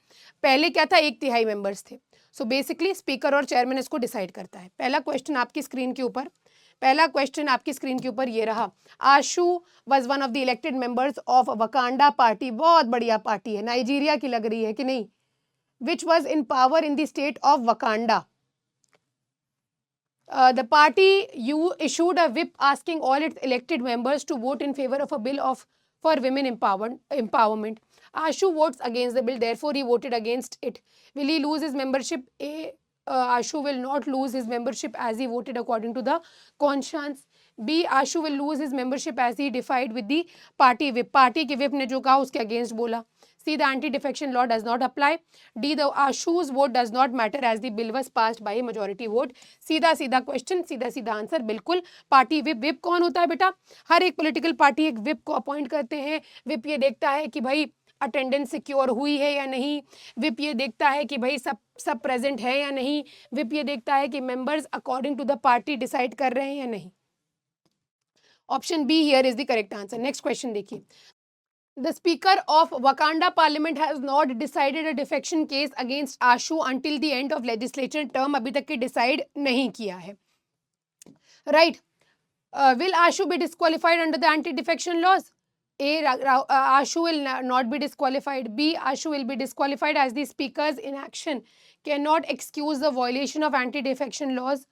Speaker 1: पहले क्या था, 1/3 मेंबर्स थे। सो बेसिकली स्पीकर और चेयरमैन इसको डिसाइड करता है। पहला क्वेश्चन आपकी स्क्रीन के ऊपर ये रहा, Ashu was one of the elected members of Wakanda party, बहुत बढ़िया पार्टी है, नाइजीरिया की लग रही है कि नहीं, which was in power in the state of Wakanda. The party issued a whip asking all its elected members to vote in favor of a bill for women empowerment. Ashu votes against the bill, therefore he voted against it. Will he lose his membership? Ashu will not lose his membership as he voted according to the conscience. B, Ashu will lose his membership as he defied with the party whip. Party के whip ने जो कहा उसके against बोला। C, the anti-defection law does not apply. D, the Ashu's vote does not matter as the bill was passed by a majority vote. सीधा सीधा question, सीधा सीधा आंसर, बिल्कुल पार्टी विप। विप कौन होता है बेटा, हर एक पॉलिटिकल पार्टी एक विप को अपॉइंट करते हैं। विप ये देखता है कि भाई अटेंडेंस सिक्योर हुई है या नहीं, विप ये देखता है कि भाई सब प्रेजेंट है या नहीं, विप ये देखता है कि members according to the party decide कर रहे हैं या नहीं। Option B here is the correct answer. Next question देखिए, The Speaker of Wakanda Parliament has not decided a defection case against Ashu until the end of legislature term. अभी तक के decide नहीं किया है, right? Will Ashu be disqualified under the anti-defection laws? A, Ashu will not be disqualified. B, Ashu will be disqualified as the Speaker's inaction cannot excuse the violation of anti-defection laws.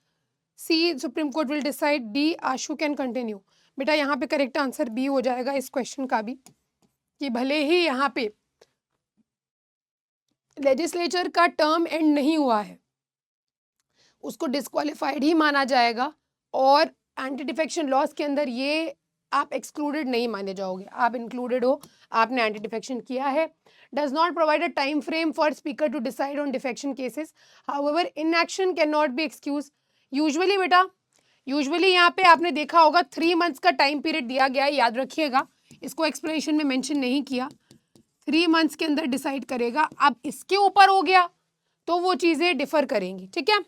Speaker 1: C, Supreme Court will decide. D, Ashu can continue. बेटा यहाँ पे correct answer B हो जाएगा इस question का भी, कि भले ही यहाँ पे लेजिस्लेचर का टर्म एंड नहीं हुआ है, उसको डिस्क्वालिफाइड ही माना जाएगा और एंटी डिफेक्शन लॉस के अंदर ये आप एक्सक्लूडेड नहीं माने जाओगे, आप इंक्लूडेड हो, आपने एंटी डिफेक्शन किया है। Does not provide a time frame for speaker to decide on defection cases, however inaction can not be excuse. Usually बेटा यूजुअली यहाँ पे आपने देखा होगा 3 मंथ्स का टाइम पीरियड दिया गया है, याद रखिएगा, इसको एक्सप्लेनेशन में मेंशन नहीं किया, 3 मंथ्स के अंदर डिसाइड करेगा। अब इसके ऊपर हो गया तो वो चीजें डिफर करेंगी, ठीक है।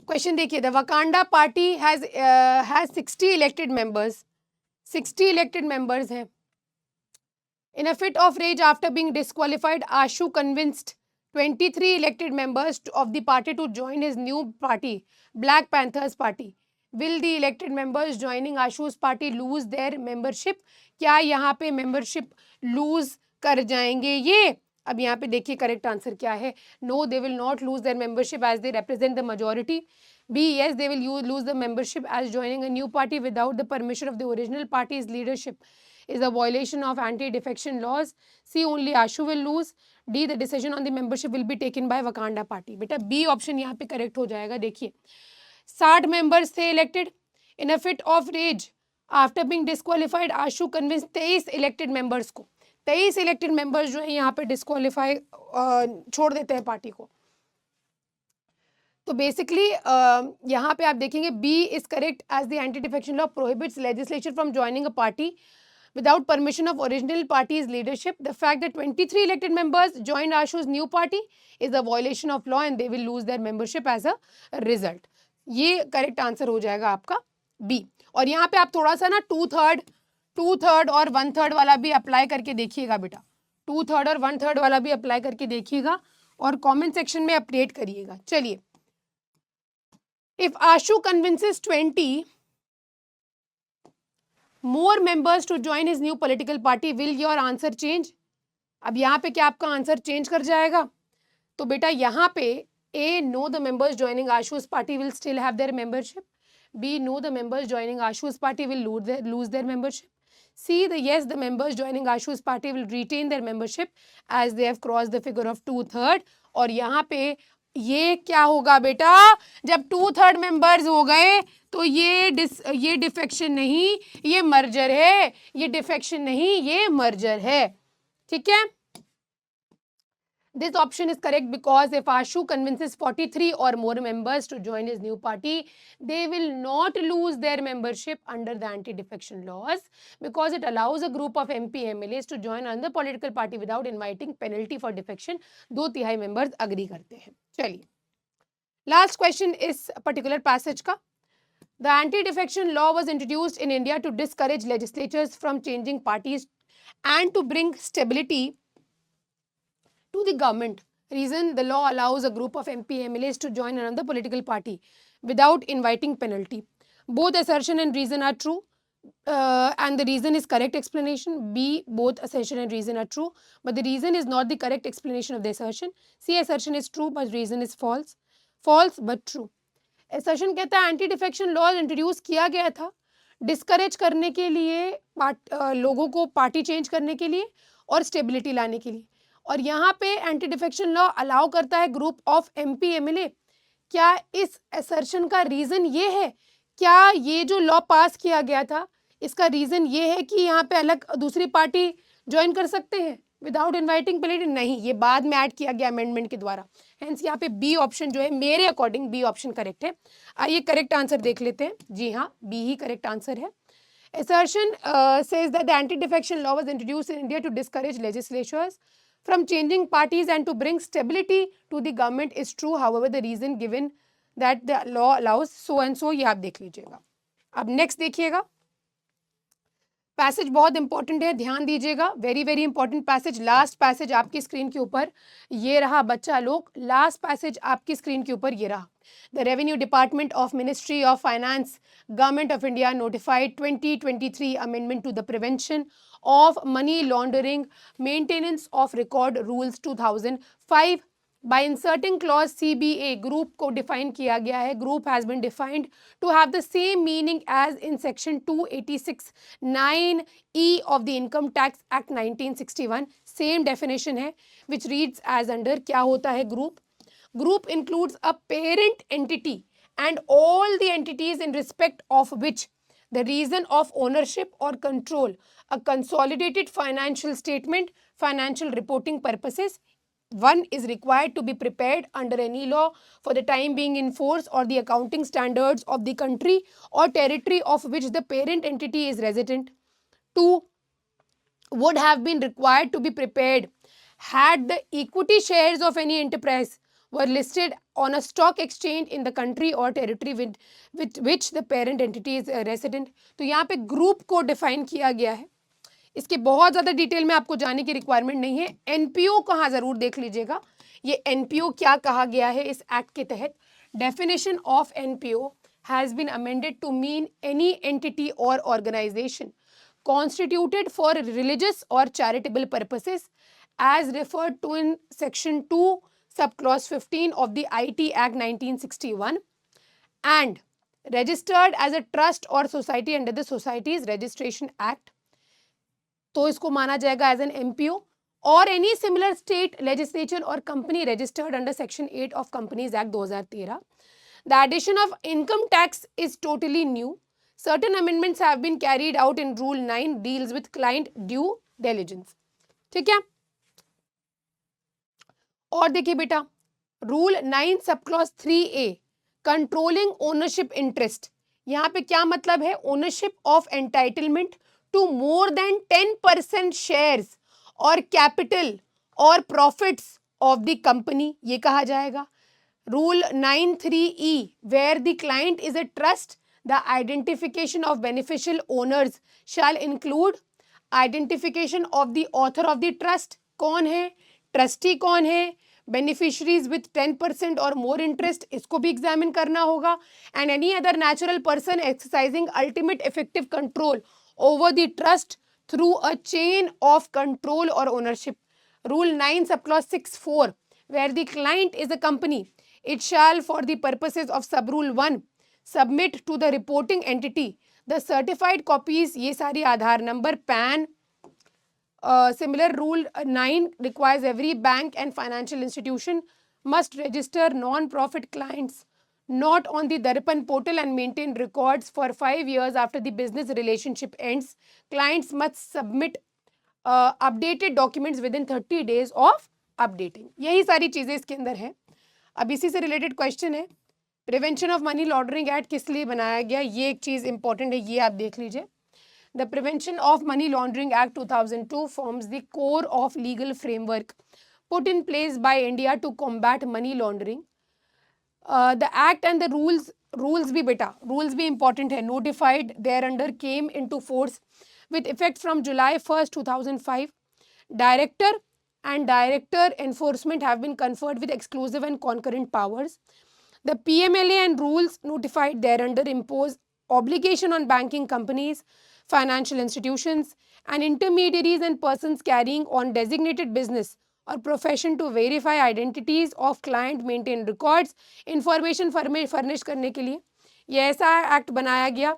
Speaker 1: क्वेश्चन देखिए, the Wakanda party has 60 elected members, 60 elected members हैं। In a fit of rage after being disqualified, Ashu convinced 23 elected members of the party to join his new party, Black Panthers Party. Will the elected members joining Ashu's party lose their membership? क्या यहाँ पे membership lose कर जाएंगे ये? अब यहाँ पे देखिए करेक्ट आंसर क्या है। No, they will not lose their membership as they represent the majority. B, yes, they will lose the membership as joining a new party without the permission of the original party's leadership is a violation of anti-defection laws. C, only Ashu will lose. D, the decision on the membership will be taken by Wakanda party. बेटा B option यहाँ पे correct हो जाएगा। देखिए 60 members थे elected. In a fit of raise after being disqualified Ashu convince 23 elected members को, 23 elected members जो है यहाँ पे डिस्क्वालीफाई छोड़ देते हैं पार्टी को। तो बेसिकली यहाँ पे आप देखेंगे B is correct as the anti defection law prohibits legislature from joining a party without permission of original party's leadership. The fact that 23 elected members joined Ashu's new party is a violation of law and they will lose their membership as a result. ये correct answer हो जाएगा आपका B. और यहाँ पे आप थोड़ा सा ना 2/3 और 1/3 वाला भी अप्लाई करके देखिएगा बेटा, 2/3 और 1/3 वाला भी अप्लाई करके देखिएगा और कमेंट सेक्शन में अपडेट करिएगा। चलिए, if Ashu convinces 20 more members to join his new political party, will your answer change? अब यहाँ पे क्या आपका आंसर चेंज कर जाएगा? तो बेटा यहाँ पे A, no, the members joining Ashu's party will still have their membership. B, no, the members joining Ashu's party will lose their membership. C, yes, the members joining Ashu's party will retain their membership as they have crossed the figure of 2/3. और यहाँ पे ये क्या होगा बेटा, जब 2/3 members हो गए तो ये डिफेक्शन नहीं, ये मर्जर है, ये डिफेक्शन नहीं, ये मर्जर है, ठीक है। This option is correct because if Ashu convinces 43 or more members to join his new party, they will not lose their membership under the anti-defection laws because it allows a group of MP MLAs to join another political party without inviting penalty for defection. 2/3 members agree करते हैं। चलिए, last question इस particular passage का। The anti-defection law was introduced in India to discourage legislatures from changing parties and to bring stability to the government. Reason, the law allows a group of MP MLAs to join another political party without inviting penalty. Both assertion and reason are true and the reason is correct explanation. B, both assertion and reason are true but the reason is not the correct explanation of the assertion. C, assertion is true but reason is false. False but true. Assertion कहता है anti defection law introduce किया गया था discourage करने के लिए, लोगों को पार्टी चेंज करने के लिए और स्टेबिलिटी लाने के लिए। और यहाँ पे एंटी डिफेक्शन लॉ अलाउ करता है ग्रुप ऑफ एमपी एमएलए। क्या इस असर्शन का रीज़न ये है, क्या ये जो लॉ पास किया गया था इसका रीज़न ये है कि यहाँ पे अलग दूसरी पार्टी ज्वाइन कर सकते हैं विदाउट इन्वाइटिंग पेनल्टी? नहीं, ये बाद में ऐड किया गया अमेंडमेंट के द्वारा। हेंस यहाँ पे बी ऑप्शन जो है मेरे अकॉर्डिंग बी ऑप्शन करेक्ट है। आइए करेक्ट आंसर देख लेते हैं। जी हाँ, बी ही करेक्ट आंसर है। Assertion says that the anti-defection law was introduced in India to discourage legislatures from changing parties and to bring stability to the government is true. However, the reason given that the law allows so and so, ये आप देख लीजिएगा। अब next देखिएगा, passage बहुत important है, ध्यान दीजिएगा, very very important passage. Last passage आपकी स्क्रीन के ऊपर ये रहा बच्चा लोग, लास्ट पैसेज आपकी स्क्रीन के ऊपर ये रहा। The Revenue Department of Ministry of Finance, Government of India notified 2023 amendment to the Prevention of Money Laundering Maintenance of Record Rules 2005 by inserting clause CBA. Group को define किया गया है, group has been defined to have the same meaning as in section 286(9)(e) of the Income Tax Act 1961. Same definition है which reads as under, क्या होता है group? Group includes a parent entity and all the entities in respect of which the reason of ownership or control, a consolidated financial statement, financial reporting purposes, 1 is required to be prepared under any law for the time being in force or the accounting standards of the country or territory of which the parent entity is resident. 2 would have been required to be prepared had the equity shares of any enterprise were listed on a stock exchange in the country or territory with which the parent entity is resident. तो यहाँ पे group को define किया गया है. इसके बहुत ज़्यादा डिटेल में आपको जाने की रिक्वायरमेंट नहीं है. एनपीओ को हाँ ज़रूर देख लीजिएगा. ये एनपीओ क्या कहा गया है इस एक्ट के तहत. Definition of NPO has been amended to mean any entity और organisation constituted for religious or charitable purposes as referred to in section 2 subclause 15 of the IT Act 1961 and registered as a trust or society under the Societies Registration Act. तो इसको माना जाएगा as an MPO और any similar state legislature और company registered under section 8 of companies act 2013. The addition of income tax is totally new. Certain amendments have been carried out in Rule 9 deals with client due diligence. ठीक है. और देखिए बेटा, Rule 9 subclause 3A controlling ownership interest. यहाँ पे क्या मतलब है? Ownership of entitlement to more than 10% shares or capital or profits of the company. ये कहा जाएगा. Rule 9(3)E where the client is a trust, the identification of beneficial owners shall include identification of the author of the trust. कौन है? Trustee कौन है? Beneficiaries with 10% और more interest, इसको भी एग्जामिन करना होगा. And any other natural person exercising ultimate effective control over the trust through a chain of control और ownership. Rule 9 subclause 6(4) where the client is a company, it shall for the purposes of sub rule 1 submit to the reporting entity the certified copies. ये सारी आधार number, pan. Similar rule 9 requires every bank and financial institution must register non-profit clients not on the Darpan portal and maintain records for 5 years after the business relationship ends. Clients must submit updated documents within 30 days of updating. यही सारी चीज़ें इसके अंदर है. अब इसी से related question है, prevention of money laundering act किस लिए बनाया गया? ये एक चीज़ इंपॉर्टेंट है, ये आप देख लीजिए. The prevention of money laundering act 2002 forms the core of legal framework put in place by India to combat money laundering. The act and the rules भी बेटा, रूल्स भी इंपॉर्टेंट है. Notified there under came into force with effect from July 1st, 2005. Director and director enforcement have been conferred with exclusive and concurrent powers. The PMLA and rules notified thereunder impose obligation on banking companies, financial institutions, and intermediaries and persons carrying on designated business or profession to verify identities of client, maintain records, information furnish करने के लिए. ये ऐसा act बनाया गया,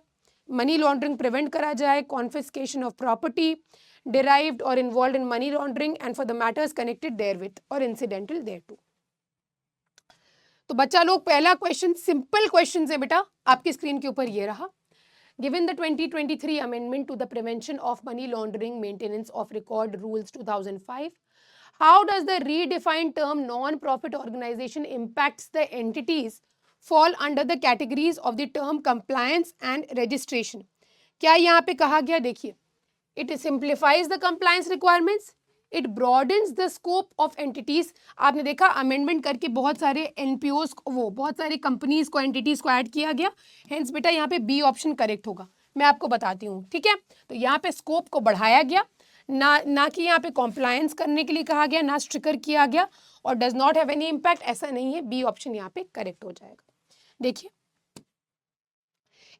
Speaker 1: money laundering prevent करा जाए, confiscation of property derived or involved in money laundering and for the matters connected therewith or incidental thereto. तो बच्चा लोग, पहला क्वेश्चन सिंपल क्वेश्चन है बेटा, आपकी स्क्रीन के ऊपर ये रहा. Given the 2023 amendment to the prevention of money laundering maintenance of record rules 2005, how does the redefined term non-profit organization impacts the entities fall under the categories of the term compliance and registration? क्या यहाँ पे कहा गया? देखिए, it simplifies the compliance requirements, it broadens the scope of entities. आपने देखा amendment करके बहुत सारे एनपीओस को, बहुत सारी कंपनीज को, एंटिटीज को ऐड किया गया. हेंस बेटा यहाँ पे बी ऑप्शन करेक्ट होगा. मैं आपको बताती हूँ, ठीक है. तो यहाँ पे स्कोप को बढ़ाया गया, ना कि यहाँ पे कॉम्प्लायंस करने के लिए कहा गया, ना स्ट्रिकर किया गया, और does not have any impact, ऐसा नहीं है. बी ऑप्शन यहाँ पे करेक्ट हो जाएगा. देखिए,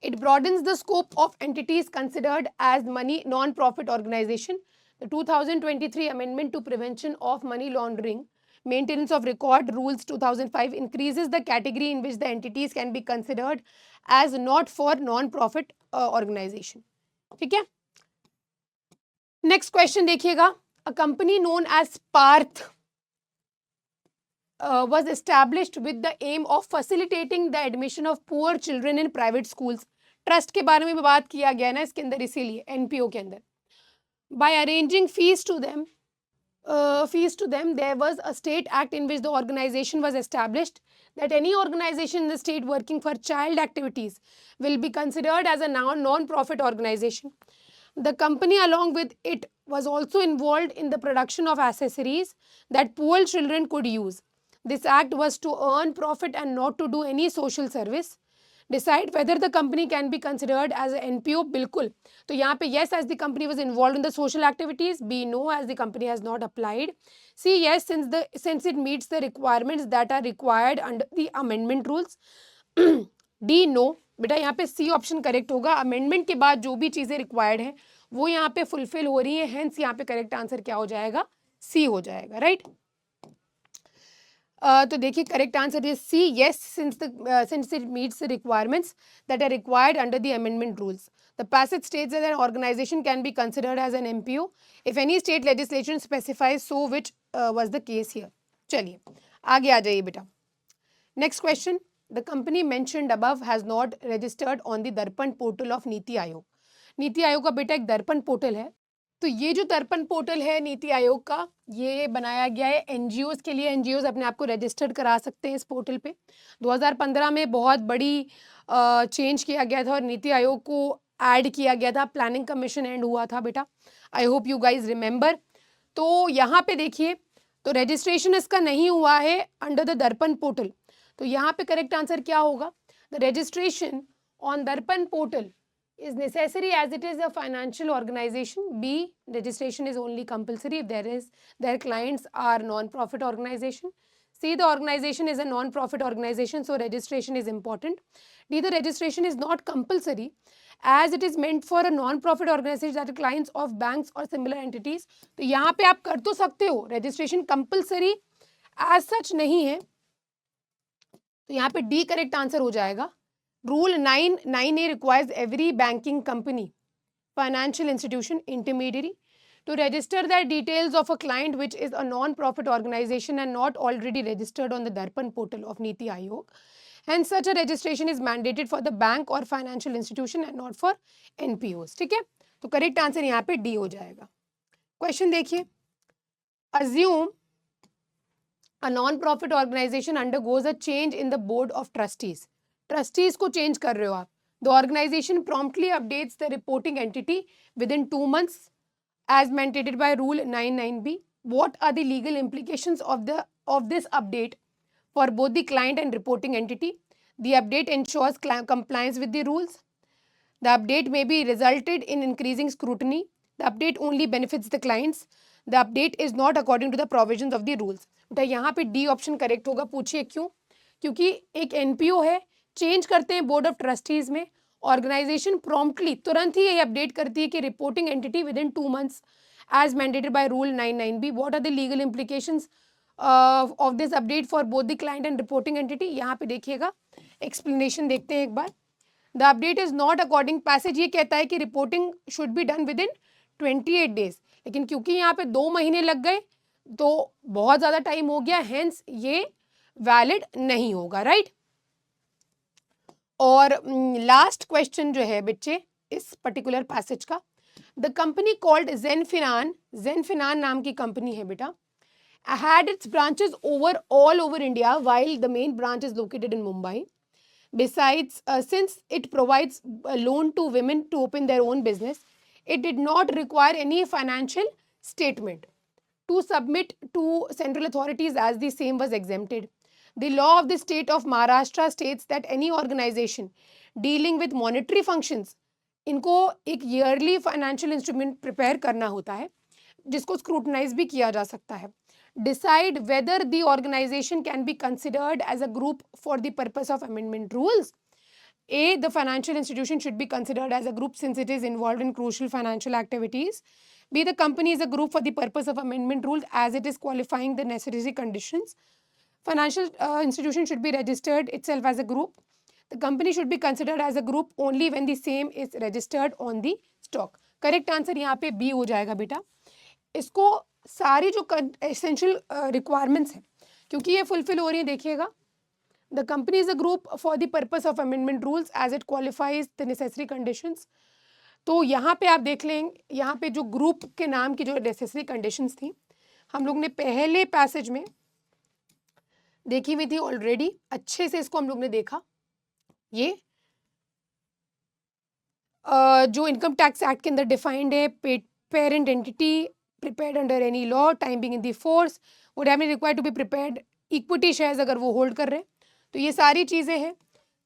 Speaker 1: it broadens the scope of entities considered as money non-profit organization. The 2023 amendment to prevention of money laundering maintenance of record rules 2005 increases the category in which the entities can be considered as not for non-profit organization. ठीक है. Next question देखिएगा. A company known as Parth was established with the aim of facilitating the admission of poor children in private schools. Trust के बारे में भी बात किया गया ना इसके अंदर, इसीलिए एनपीओ के अंदर. By arranging fees to them fees to them, there was a state act in which the organization was established that any organization in the state working for child activities will be considered as a non-profit organization. The company along with it was also involved in the production of accessories that poor children could use. This act was to earn profit and not to do any social service. Decide whether the company can be considered as an NPO. बिल्कुल. तो यहाँ पे yes as the company was involved in the social activities, B no as the company has not applied, C yes since it meets the requirements that are required under the amendment rules, D no. बेटा यहाँ पे C option correct होगा. Amendment के बाद जो भी चीज़ें required हैं वो यहाँ पे फुलफिल हो रही है, हेंस यहाँ पे करेक्ट आंसर क्या हो जाएगा? C हो जाएगा. राइट तो देखिए correct answer is C yes since it meets the requirements that are required under the amendment rules. The passage states that an organization can be considered as an MPO if any state legislation specifies so, which was the case here. चलिए आगे आ जाइए बेटा. Next question. The company mentioned above has not registered on the दर्पण portal of NITI Aayog. NITI Aayog का बेटा एक दर्पण पोर्टल है. तो ये जो दर्पण पोर्टल है नीति आयोग का, ये बनाया गया है एनजीओज के लिए. एनजीओज अपने आप को रजिस्टर्ड करा सकते हैं इस पोर्टल पे. 2015 में बहुत बड़ी चेंज किया गया था और नीति आयोग को ऐड किया गया था. प्लानिंग कमीशन एंड हुआ था बेटा. I hope you guys remember. तो यहाँ पे देखिए तो रजिस्ट्रेशन इसका नहीं हुआ है अंडर द दर्पण पोर्टल. तो यहाँ पे करेक्ट आंसर क्या होगा? द रजिस्ट्रेशन ऑन दर्पण portal is necessary as it is a financial organization. B, registration is only compulsory if their clients are non-profit organization. C, the organization is a non-profit organization, so registration is important. D, the registration is not compulsory as it is meant for a non-profit organization that are clients of banks or similar entities. तो यहाँ पे आप कर तो सकते हो, registration compulsory as such नहीं है. तो यहाँ पे D करेक्ट आंसर हो जाएगा. Rule 9A requires every banking company, financial institution, intermediary to register their details of a client which is a non-profit organization and not already registered on the Darpan portal of Niti Aayog. Hence, such a registration is mandated for the bank or financial institution and not for NPOs. ठीक है? तो correct answer यहाँ पे D हो जाएगा. Question देखिए. Assume a non-profit organization undergoes a change in the board of trustees. Trustees को change कर रहे हो आप. The organisation promptly updates the reporting entity within 2 months as mandated by Rule 99B. What are the legal implications of this update for both the client and reporting entity? The update ensures compliance with the rules. The update may be resulted in increasing scrutiny. The update only benefits the clients. The update is not according to the provisions of the rules. तो यहाँ पे D option correct होगा. पूछिए क्यों? क्योंकि एक NPO है, change करते हैं बोर्ड ऑफ ट्रस्टीज में, ऑर्गेनाइजेशन प्रॉम्प्टली तुरंत ही ये अपडेट करती है कि reporting entity within 2 months as mandated by rule 99B. What are the legal implications of this update for both the client and reporting entity? यहाँ पे देखिएगा, एक्सप्लेनेशन देखते हैं एक बार. The update is not according, passage ये कहता है कि reporting should be done within 28 days, लेकिन क्योंकि यहाँ पे 2 महीने लग गए तो बहुत ज़्यादा टाइम हो गया, हेंस ये वैलिड नहीं होगा. राइट. और लास्ट क्वेश्चन जो है बच्चे इस पर्टिकुलर पैसेज का, द कंपनी कॉल्ड ज़ेनफिनान नाम की कंपनी है बेटा, had its branches all over India while the main branch is located in Mumbai. Besides, since it provides a loan to women to open their own business, it did not require any financial statement to submit to central authorities as the same was exempted. The law of the state of Maharashtra states that any organization dealing with monetary functions, इनको एक yearly financial instrument prepare करना होता है जिसको scrutinize भी किया जा सकता है. Decide whether the organization can be considered as a group for the purpose of amendment rules. A, the financial institution should be considered as a group since it is involved in crucial financial activities. B, the company is a group for the purpose of amendment rules as it is qualifying the necessary conditions. Financial institution should be registered itself as a group. The company should be considered as a group only when the same is registered on the stock. Correct answer यहाँ पे B हो जाएगा बेटा. इसको सारी जो essential requirements हैं क्योंकि ये फुलफिल हो रही है, देखिएगा. The company is a group for the purpose of amendment rules as it qualifies the necessary conditions. तो यहाँ पे आप देख लें, यहाँ पे जो ग्रुप के नाम की जो नेसेसरी कंडीशंस थी, हम लोग ने पहले पैसेज में देखी हुई थी ऑलरेडी, अच्छे से इसको हम लोग ने देखा। ये जो इनकम टैक्स एक्ट के अंदर डिफाइंड है, parent entity prepared under any law, time being in the force, would have been required to be prepared, equity shares अगर वो होल्ड कर रहे हैं, तो ये सारी चीज़ें हैं।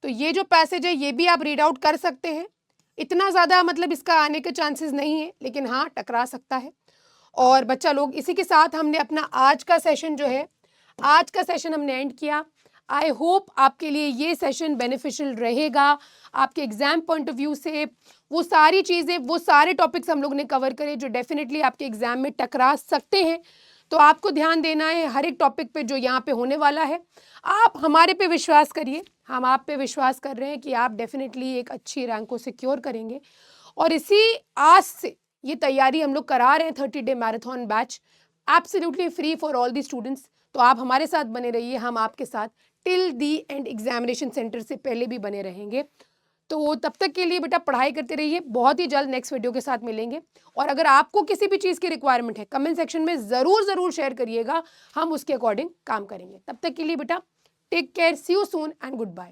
Speaker 1: तो ये जो पैसेज है ये भी आप रीड आउट कर सकते हैं। इतना ज़्यादा मतलब इसका आने के चांसेस नहीं है, लेकिन हाँ टकरा सकता है। और बच्चा लोग, इसी के साथ हमने अपना आज का सेशन जो है, आज का सेशन हमने एंड किया। आई होप आपके लिए ये सेशन बेनिफिशियल रहेगा। आपके एग्जाम पॉइंट ऑफ व्यू से वो सारी चीज़ें, वो सारे टॉपिक्स हम लोग ने कवर करे जो डेफिनेटली आपके एग्जाम में टकरा सकते हैं। तो आपको ध्यान देना है हर एक टॉपिक पे जो यहाँ पे होने वाला है। आप हमारे पे विश्वास करिए, हम आप पे विश्वास कर रहे हैं कि आप डेफिनेटली एक अच्छी रैंक को सिक्योर करेंगे। और इसी आस से ये तैयारी हम लोग करा रहे हैं 30 day marathon batch, absolutely free for all the students. तो आप हमारे साथ बने रहिए, हम आपके साथ till the and examination centre से पहले भी बने रहेंगे। तो तब तक के लिए बेटा पढ़ाई करते रहिए, बहुत ही जल्द नेक्स्ट वीडियो के साथ मिलेंगे। और अगर आपको किसी भी चीज़ की रिक्वायरमेंट है कमेंट सेक्शन में ज़रूर शेयर करिएगा, हम उसके अकॉर्डिंग काम करेंगे। तब तक के लिए बेटा take care, see you soon and good bye.